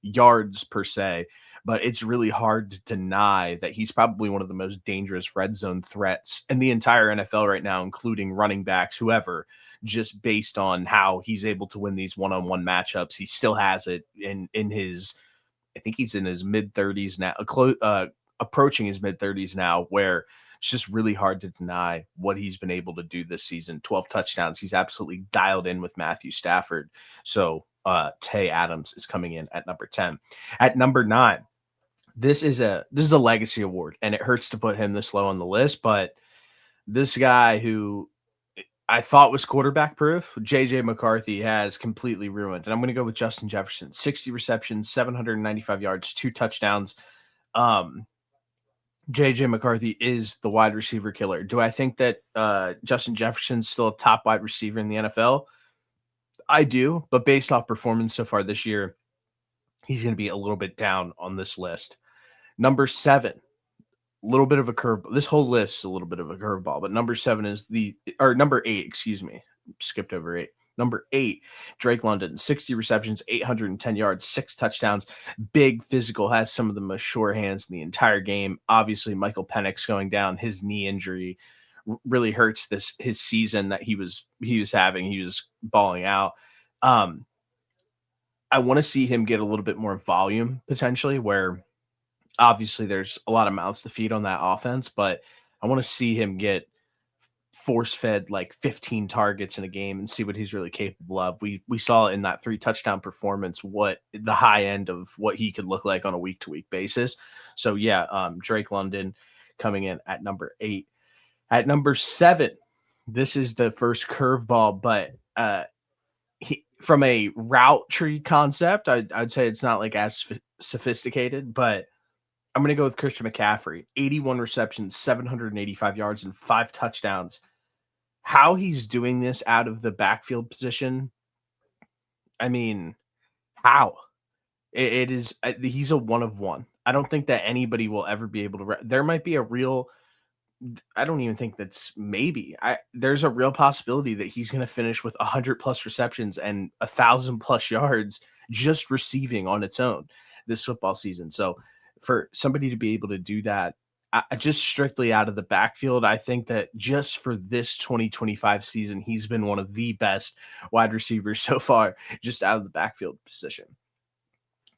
yards per se, but it's really hard to deny that he's probably one of the most dangerous red zone threats in the entire NFL right now, including running backs, whoever, just based on how he's able to win these one-on-one matchups. He still has it in his, I think he's in his mid 30s now, approaching his mid 30s now, where it's just really hard to deny what he's been able to do this season. 12 touchdowns. He's absolutely dialed in with Matthew Stafford. So Tay Adams is coming in at number 10. At number 9, this is a legacy award, and it hurts to put him this low on the list, but this guy who I thought was quarterback proof, JJ McCarthy, has completely ruined. And I'm going to go with Justin Jefferson. 60 receptions, 795 yards, 2 touchdowns. JJ McCarthy is the wide receiver killer. Do I think that Justin Jefferson's still a top wide receiver in the NFL? I do, but based off performance so far this year, he's going to be a little bit down on this list. Number 7, a little bit of a curve. This whole list is a little bit of a curveball, but number 7 is number 8, excuse me. Skipped over 8. Number 8, Drake London, 60 receptions, 810 yards, 6 touchdowns. Big physical, has some of the most sure hands in the entire game. Obviously, Michael Penix going down, his knee injury really hurts his season that he was having. He was balling out. I want to see him get a little bit more volume potentially, where obviously there's a lot of mouths to feed on that offense, but I want to see him get force fed like 15 targets in a game and see what he's really capable of. We saw in that 3 touchdown performance what the high end of what he could look like on a week to week basis. So yeah, Drake London coming in at number 8. At number 7, this is the first curveball, but from a route tree concept, I'd say it's not like as sophisticated, but I'm going to go with Christian McCaffrey. 81 receptions, 785 yards, and 5 touchdowns. How he's doing this out of the backfield position, I mean, how? It is, he's a one of one. I don't think that anybody will ever be able to. There might be a real, I don't even think that's maybe. There's a real possibility that he's going to finish with 100 plus receptions and 1,000 plus yards just receiving on its own this football season. So for somebody to be able to do that, just strictly out of the backfield, I think that just for this 2025 season, he's been one of the best wide receivers so far, just out of the backfield position.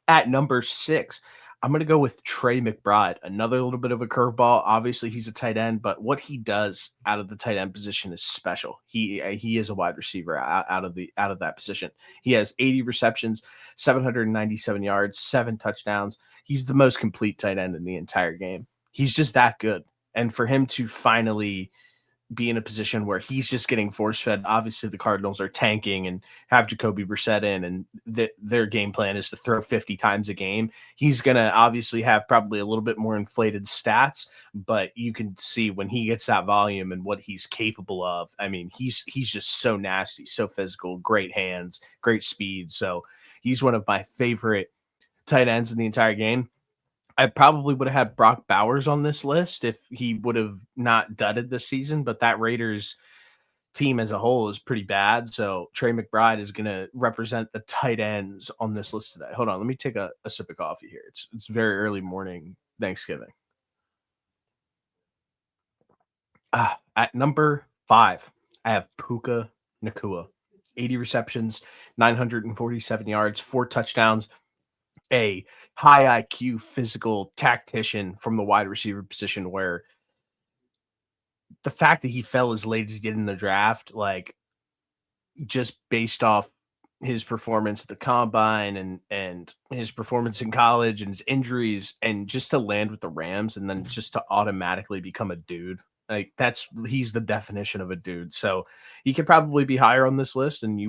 At number 6, I'm going to go with Trey McBride, another little bit of a curveball. Obviously, he's a tight end, but what he does out of the tight end position is special. He is a wide receiver out of that position. He has 80 receptions, 797 yards, 7 touchdowns. He's the most complete tight end in the entire game. He's just that good. And for him to finally be in a position where he's just getting force fed. Obviously, the Cardinals are tanking and have Jacoby Brissett in, and their game plan is to throw 50 times a game. He's going to obviously have probably a little bit more inflated stats, but you can see when he gets that volume and what he's capable of. I mean, he's just so nasty, so physical, great hands, great speed. So he's one of my favorite tight ends in the entire game. I probably would have had Brock Bowers on this list if he would have not dudded this season, but that Raiders team as a whole is pretty bad. So Trey McBride is going to represent the tight ends on this list today. Hold on, let me take a sip of coffee here. It's very early morning Thanksgiving. At number 5, I have Puka Nacua. 80 receptions, 947 yards, 4 touchdowns. A high IQ physical tactician from the wide receiver position, where the fact that he fell as late as he did in the draft, like just based off his performance at the combine and his performance in college and his injuries, and just to land with the Rams and then just to automatically become a dude. Like he's the definition of a dude. So he could probably be higher on this list, and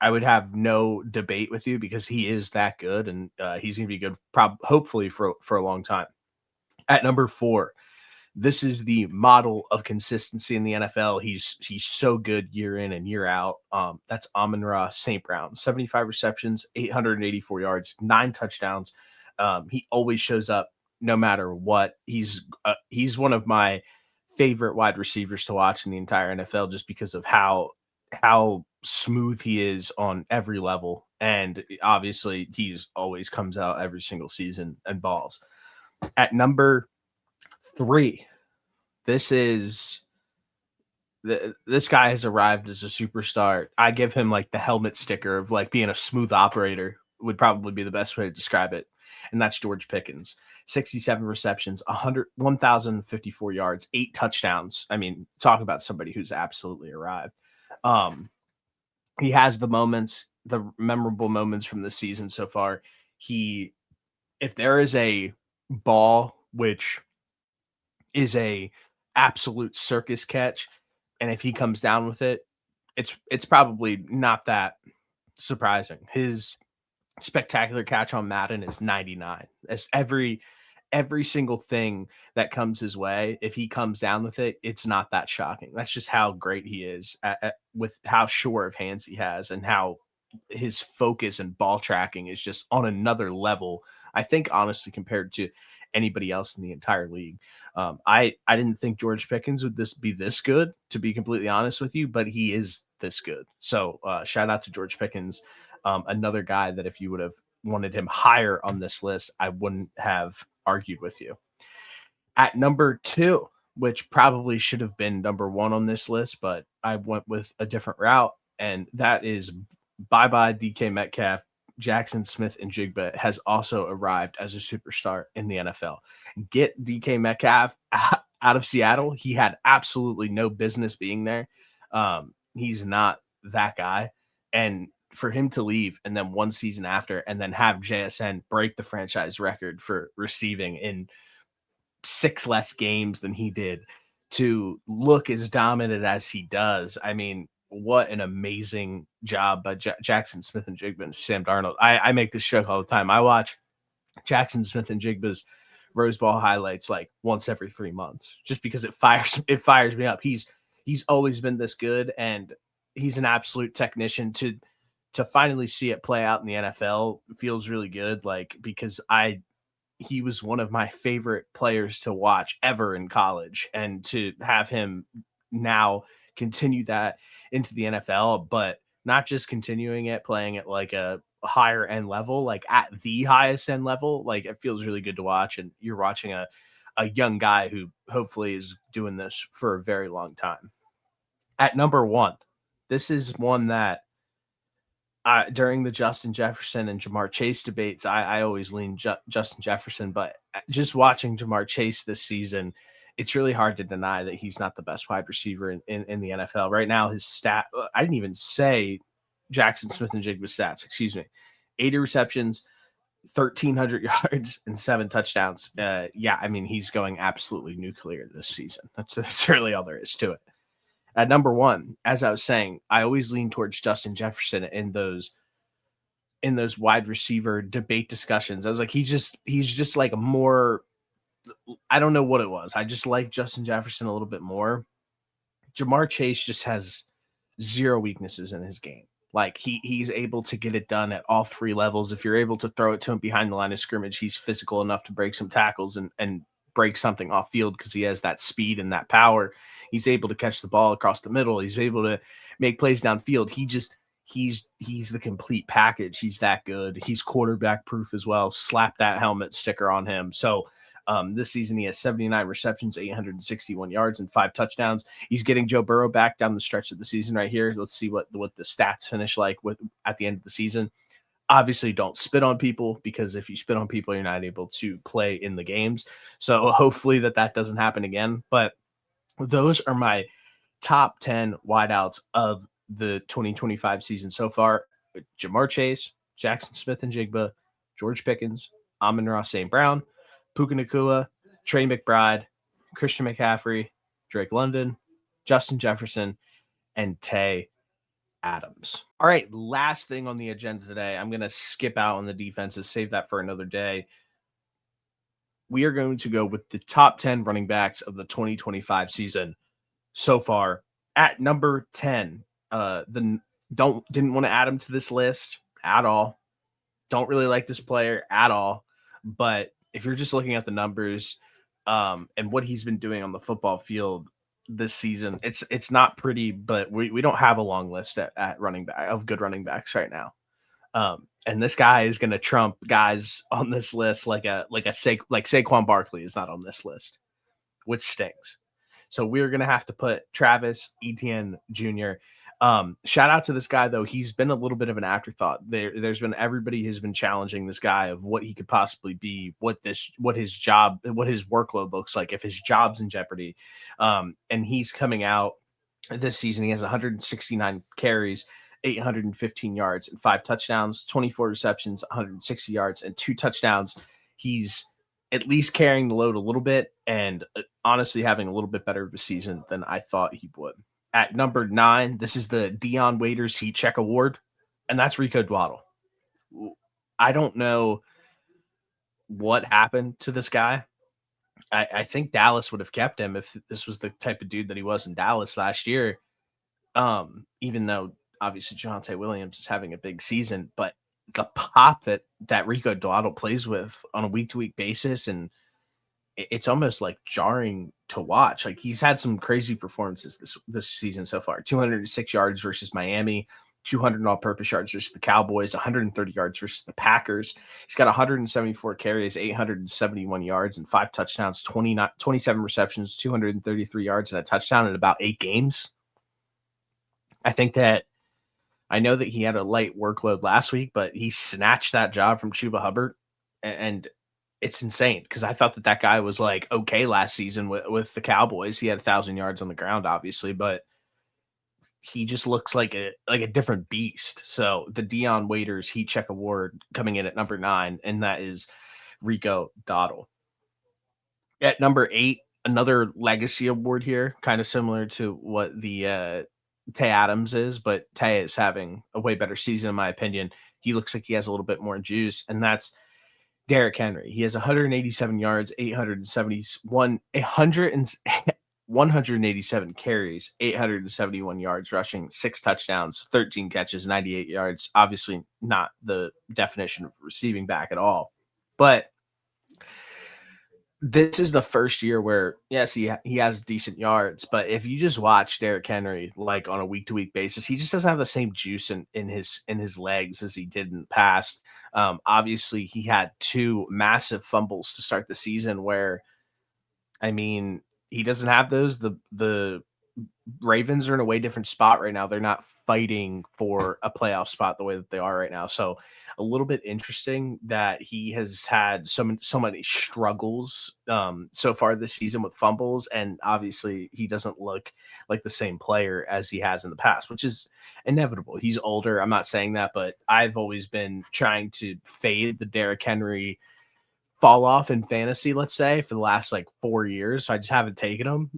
I would have no debate with you because he is that good, and he's going to be good, hopefully for a long time. At number 4, this is the model of consistency in the NFL. He's so good year in and year out. That's Amon-Ra St. Brown. 75 receptions, 884 yards, 9 touchdowns. He always shows up no matter what. He's one of my favorite wide receivers to watch in the entire NFL, just because of how smooth he is on every level. And obviously he's always comes out every single season and balls. At number 3, this guy has arrived as a superstar. I give him like the helmet sticker of like being a smooth operator, would probably be the best way to describe it. And that's George Pickens. 67 receptions, 1,054 yards, 8 touchdowns. I mean, talk about somebody who's absolutely arrived. He has the memorable moments from the season so far. If there is a ball, which is a absolute circus catch, and if he comes down with it, it's probably not that surprising. His spectacular catch on Madden is 99. As every single thing that comes his way, if he comes down with it, it's not that shocking. That's just how great he is with how sure of hands he has, and how his focus and ball tracking is just on another level, I think, honestly, compared to anybody else in the entire league. I didn't think George Pickens would be this good, to be completely honest with you, but he is this good. So shout out to George Pickens, another guy that if you would have wanted him higher on this list, I wouldn't have argued with you. At number 2, which probably should have been number 1 on this list, but I went with a different route, and that is bye-bye DK Metcalf. Jackson Smith-Njigba has also arrived as a superstar in the NFL. Get DK Metcalf out of Seattle. He had absolutely no business being there. He's not that guy. And for him to leave, and then one season after, and then have JSN break the franchise record for receiving in 6 less games than he did, to look as dominant as he does. I mean, what an amazing job by Jackson Smith-Njigba and Sam Darnold. I make this joke all the time. I watch Jackson Smith-Njigba's Rose Bowl highlights like once every 3 months, just because it fires me up. He's always been this good, and he's an absolute technician. To finally see it play out in the NFL feels really good, like, because he was one of my favorite players to watch ever in college, and to have him now continue that into the NFL, but not just continuing it, playing at like a higher end level, like at the highest end level, like it feels really good to watch. And you're watching a young guy who hopefully is doing this for a very long time. At number 1, this is one that during the Justin Jefferson and Jamar Chase debates, I always lean Justin Jefferson, but just watching Jamar Chase this season, it's really hard to deny that he's not the best wide receiver in the NFL. Right now, his I didn't even say Jackson Smith and Jigba stats, excuse me. 80 receptions, 1,300 yards, and 7 touchdowns. Yeah, I mean, he's going absolutely nuclear this season. That's really all there is to it. At number 1, as I was saying, I always lean towards Justin Jefferson in those wide receiver debate discussions. I was like, he's just like a more, I don't know what it was. I just like Justin Jefferson a little bit more. Jamar Chase just has 0 weaknesses in his game. Like he's able to get it done at all 3 levels. If you're able to throw it to him behind the line of scrimmage, he's physical enough to break some tackles and break something off field because he has that speed and that power. He's able to catch the ball across the middle. He's able to make plays downfield. He's the complete package. He's that good. He's quarterback proof as well. Slap that helmet sticker on him. So this season, he has 79 receptions, 861 yards, and 5 touchdowns. He's getting Joe Burrow back down the stretch of the season right here. Let's see what the stats finish like at the end of the season. Obviously, don't spit on people, because if you spit on people, you're not able to play in the games. So hopefully that doesn't happen again. But those are my top 10 wideouts of the 2025 season so far. Jamar Chase, Jackson Smith and Jigba, George Pickens, Amon-Ra St. Brown, Puka Nacua, Trey McBride, Christian McCaffrey, Drake London, Justin Jefferson, and Tay Adams. All right, last thing on the agenda today. I'm going to skip out on the defenses, save that for another day. We are going to go with the top 10 running backs of the 2025 season so far. At number 10, didn't want to add him to this list at all. Don't really like this player at all. But if you're just looking at the numbers and what he's been doing on the football field this season, it's not pretty, but we don't have a long list at running back of good running backs right now. And this guy is going to trump guys on this list like Saquon Barkley is not on this list, which stings. So we're going to have to put Travis Etienne Jr. Shout out to this guy, though. He's been a little bit of an afterthought. There's been everybody has been challenging this guy of what he could possibly be, what his workload looks like, if his job's in jeopardy. And he's coming out this season. He has 169 carries, 815 yards, and 5 touchdowns, 24 receptions, 160 yards, and 2 touchdowns. He's at least carrying the load a little bit and honestly having a little bit better of a season than I thought he would. At number 9, this is the Dion Waiters Heat Check Award, and that's Rico Dwaddle. I don't know what happened to this guy. I think Dallas would have kept him if this was the type of dude that he was in Dallas last year. Even though obviously Javonte Williams is having a big season, but the pop that Rico Dwaddle plays with on a week-to-week basis, and it's almost like jarring to watch. Like, he's had some crazy performances this season so far. 206 yards versus Miami, 200 all-purpose yards versus the Cowboys, 130 yards versus the Packers. He's got 174 carries, 871 yards, and 5 touchdowns, 27 receptions, 233 yards, and a touchdown in about 8 games. I know that he had a light workload last week, but he snatched that job from Chuba Hubbard, and it's insane because I thought that guy was like okay last season with the Cowboys. He had 1,000 yards on the ground, obviously, but he just looks like a different beast. So the Dion Waiters Heat Check Award coming in at number 9, and that is Rico Dwaddle. At number 8, another legacy award here, kind of similar to what the Tay Adams is, but Tay is having a way better season in my opinion. He looks like he has a little bit more juice, and that's Derrick Henry. He has 187 yards, 187 carries, 871 yards rushing, 6 touchdowns, 13 catches, 98 yards. Obviously not the definition of receiving back at all. But this is the first year where, yes, he has decent yards, but if you just watch Derrick Henry like on a week-to-week basis, he just doesn't have the same juice in his legs as he did in the past. Obviously, he had 2 massive fumbles to start the season where, I mean, he doesn't have those. The Ravens are in a way different spot right now. They're not fighting for a playoff spot the way that they are right now. So a little bit interesting that he has had so many struggles so far this season with fumbles, and obviously he doesn't look like the same player as he has in the past, which is inevitable. He's older. I'm not saying that, but I've always been trying to fade the Derrick Henry fall off in fantasy, let's say, for the last like 4 years. So I just haven't taken him.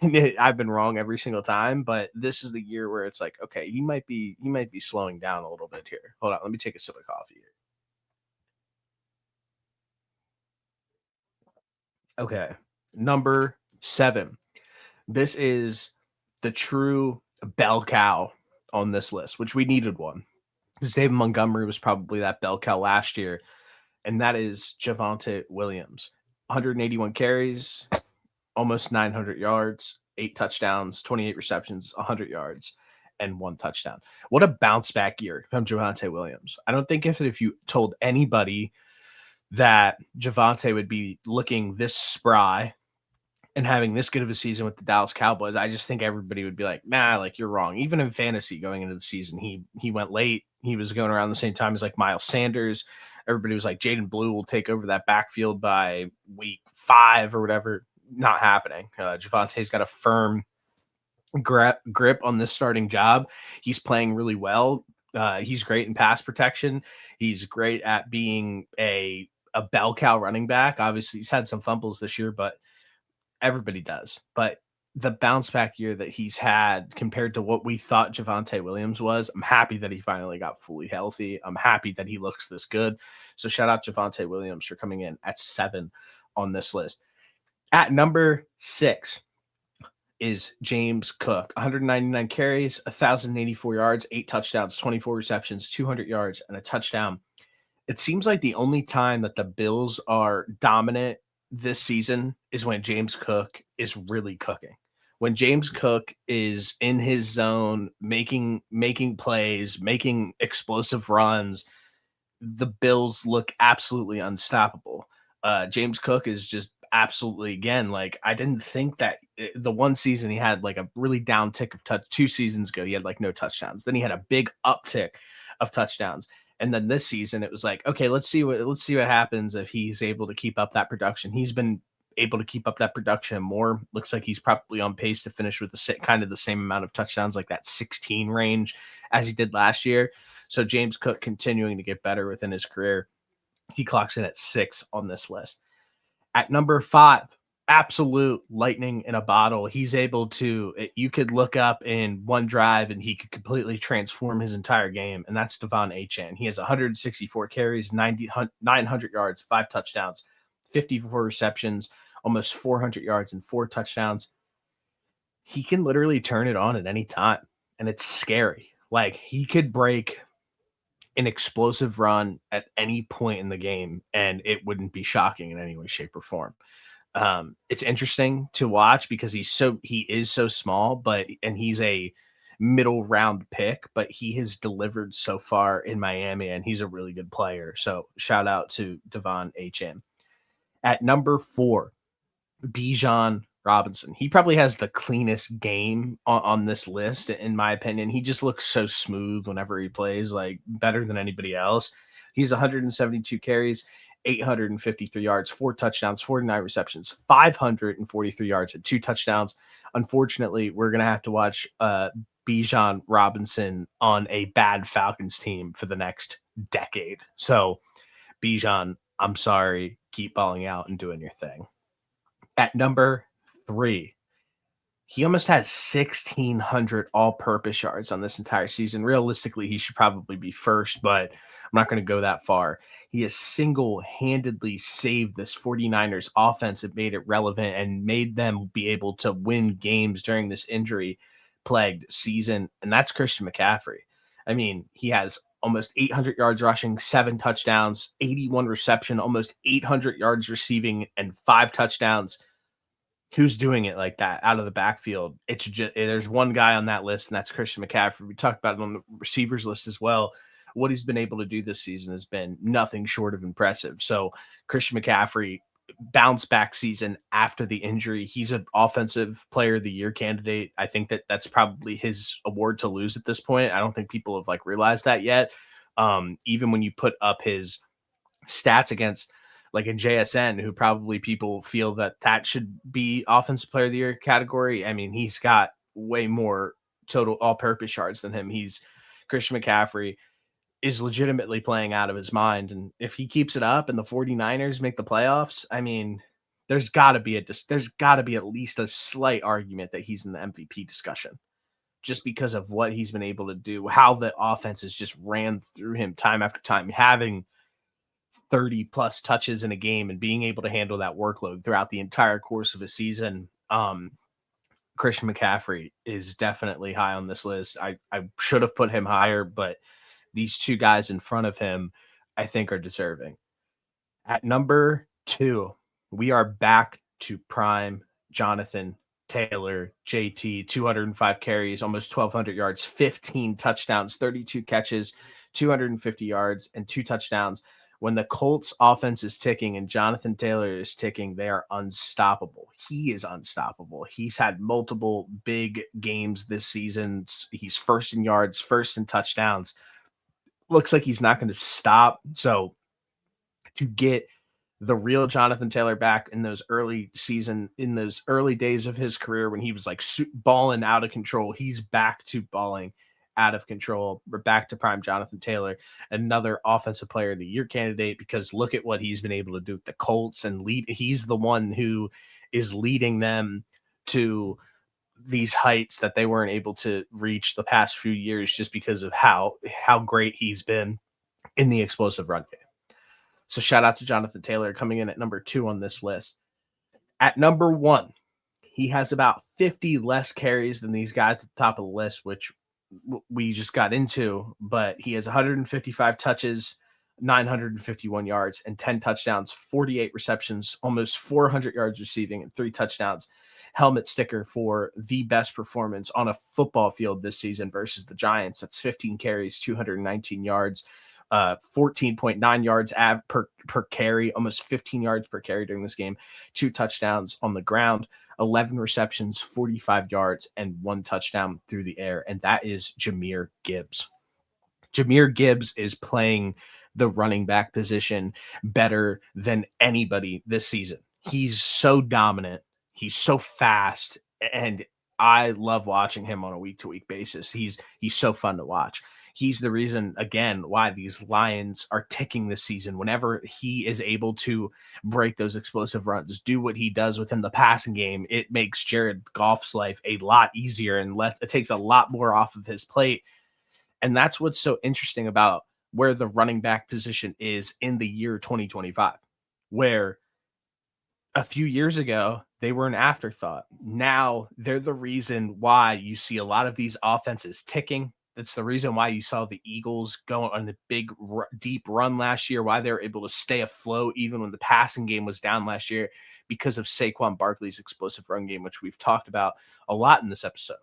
And I've been wrong every single time, but this is the year where it's like, okay, he might be slowing down a little bit here. Hold on, let me take a sip of coffee here. Okay. Number 7. This is the true bell cow on this list, which we needed one. Because David Montgomery was probably that bell cow last year, and that is Javonte Williams. 181 carries, almost 900 yards, 8 touchdowns, 28 receptions, 100 yards, and 1 touchdown. What a bounce back year from Javonte Williams. I don't think if you told anybody that Javonte would be looking this spry and having this good of a season with the Dallas Cowboys, I just think everybody would be like, nah, like you're wrong. Even in fantasy going into the season, he went late. He was going around the same time as like Miles Sanders. Everybody was like, Jaden Blue will take over that backfield by week 5 or whatever. Not happening. Javonte's got a firm grip on this starting job. He's playing really well. He's great in pass protection. He's great at being a bell cow running back. Obviously, he's had some fumbles this year, but everybody does. But the bounce back year that he's had compared to what we thought Javonte Williams was, I'm happy that he finally got fully healthy. I'm happy that he looks this good. So shout out Javonte Williams for coming in at 7 on this list. At number 6 is James Cook. 199 carries, 1,084 yards, 8 touchdowns, 24 receptions, 200 yards, and a touchdown. It seems like the only time that the Bills are dominant this season is when James Cook is really cooking. When James Cook is in his zone, making plays, making explosive runs, the Bills look absolutely unstoppable. James Cook is just absolutely, again, like I didn't think that the one season he had like a really down tick of 2 seasons ago, he had like no touchdowns. Then he had a big uptick of touchdowns. And then this season it was like, okay, let's see what happens if he's able to keep up that production. He's been able to keep up that production more. Looks like he's probably on pace to finish with the same amount of touchdowns, like that 16 range as he did last year. So James Cook continuing to get better within his career. He clocks in at 6 on this list. At number 5, absolute lightning in a bottle. He's able to, you could look up in one drive and he could completely transform his entire game. And that's Devon Achane. He has 164 carries, 900 yards, 5 touchdowns, 54 receptions, almost 400 yards and 4 touchdowns. He can literally turn it on at any time. And it's scary. Like he could break an explosive run at any point in the game and it wouldn't be shocking in any way, shape, or form. It's interesting to watch because he is so small, and he's a middle round pick, but he has delivered so far in Miami and he's a really good player. So shout out to Devon Achane. At number 4, Bijan Robinson. He probably has the cleanest game on this list, in my opinion. He just looks so smooth whenever he plays, like better than anybody else. He's 172 carries, 853 yards, 4 touchdowns, 49 receptions, 543 yards, and 2 touchdowns. Unfortunately, we're going to have to watch Bijan Robinson on a bad Falcons team for the next decade. So, Bijan, I'm sorry. Keep balling out and doing your thing. At number 3, he almost has 1,600 all-purpose yards on this entire season. Realistically, he should probably be first, but I'm not going to go that far. He has single-handedly saved this 49ers offense and made it relevant and made them be able to win games during this injury-plagued season, and that's Christian McCaffrey. I mean, he has almost 800 yards rushing, 7 touchdowns, 81 reception, almost 800 yards receiving, and 5 touchdowns. Who's doing it like that out of the backfield? It's just there's one guy on that list, and that's Christian McCaffrey. We talked about it on the receivers list as well. What he's been able to do this season has been nothing short of impressive. So Christian McCaffrey bounce back season after the injury. He's an offensive player of the year candidate. I think that's probably his award to lose at this point. I don't think people have like realized that yet. Even when you put up his stats against like in JSN, who probably people feel that should be offensive player of the year category. I mean, he's got way more total all-purpose yards than him. Christian McCaffrey is legitimately playing out of his mind. And if he keeps it up and the 49ers make the playoffs, I mean, there's got to be at least a slight argument that he's in the MVP discussion just because of what he's been able to do, how the offense has just ran through him time after time, having 30 plus touches in a game and being able to handle that workload throughout the entire course of a season. Christian McCaffrey is definitely high on this list. I should have put him higher, but these two guys in front of him, I think, are deserving. At number 2, we are back to prime Jonathan Taylor, JT, 205 carries, almost 1,200 yards, 15 touchdowns, 32 catches, 250 yards, and 2 touchdowns. When the Colts offense is ticking and Jonathan Taylor is ticking, they are unstoppable. He is unstoppable. He's had multiple big games this season. He's first in yards, first in touchdowns. Looks like he's not going to stop. So to get the real Jonathan Taylor back in those early days of his career when he was like balling out of control, he's back to balling out of control. We're back to prime Jonathan Taylor, another offensive player of the year candidate, because look at what he's been able to do with the Colts and he's the one who is leading them to these heights that they weren't able to reach the past few years just because of how great he's been in the explosive run game. So shout out to Jonathan Taylor coming in at number 2 on this list. At number 1, he has about 50 less carries than these guys at the top of the list, which we just got into, but he has 155 touches, 951 yards, and 10 touchdowns, 48 receptions, almost 400 yards receiving, and 3 touchdowns. Helmet sticker for the best performance on a football field this season versus the Giants. That's 15 carries, 219 yards, 14.9 yards per carry, almost 15 yards per carry during this game, 2 touchdowns on the ground, 11 receptions, 45 yards, and 1 touchdown through the air. And that is Jahmyr Gibbs. Jahmyr Gibbs is playing the running back position better than anybody this season. He's so dominant. He's so fast, and I love watching him on a week-to-week basis. He's so fun to watch. He's the reason, again, why these Lions are ticking this season. Whenever he is able to break those explosive runs, do what he does within the passing game, it makes Jared Goff's life a lot easier and it takes a lot more off of his plate. And that's what's so interesting about where the running back position is in the year 2025, where a few years ago, they were an afterthought. Now they're the reason why you see a lot of these offenses ticking. That's the reason why you saw the Eagles go on the big, deep run last year, why they were able to stay afloat even when the passing game was down last year, because of Saquon Barkley's explosive run game, which we've talked about a lot in this episode.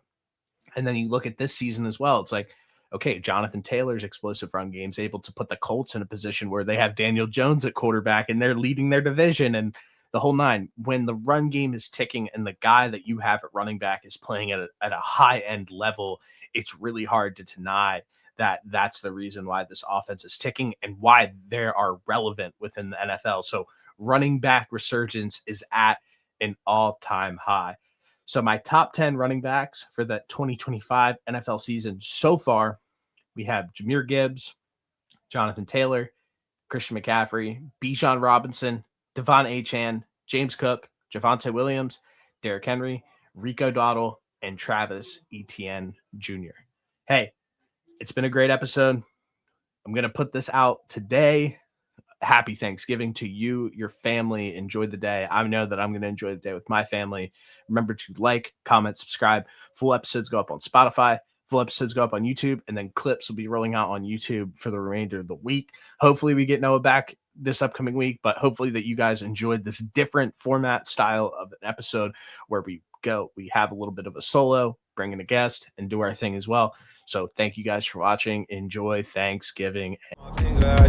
And then you look at this season as well. It's like, okay, Jonathan Taylor's explosive run game is able to put the Colts in a position where they have Daniel Jones at quarterback and they're leading their division and the whole nine. When the run game is ticking and the guy that you have at running back is playing at a high end level, it's really hard to deny that that's the reason why this offense is ticking and why they are relevant within the NFL. So running back resurgence is at an all-time high. So my top 10 running backs for the 2025 NFL season so far, we have Jahmyr Gibbs, Jonathan Taylor, Christian McCaffrey, Bijan Robinson, Devon Achane, James Cook, Javonte Williams, Derrick Henry, Rico Dowdle, and Travis Etienne Jr. Hey, it's been a great episode. I'm going to put this out today. Happy Thanksgiving to you, your family. Enjoy the day. I know that I'm going to enjoy the day with my family. Remember to like, comment, subscribe. Full episodes go up on Spotify. Full episodes go up on YouTube, and then clips will be rolling out on YouTube for the remainder of the week. Hopefully we get Noah back this upcoming week, but hopefully that you guys enjoyed this different format style of an episode where we have a little bit of a solo, bring in a guest, and do our thing as well. So thank you guys for watching. Enjoy Thanksgiving. Good girl,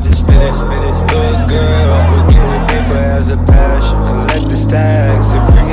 we're getting paper as a passion. at the stacks. It brings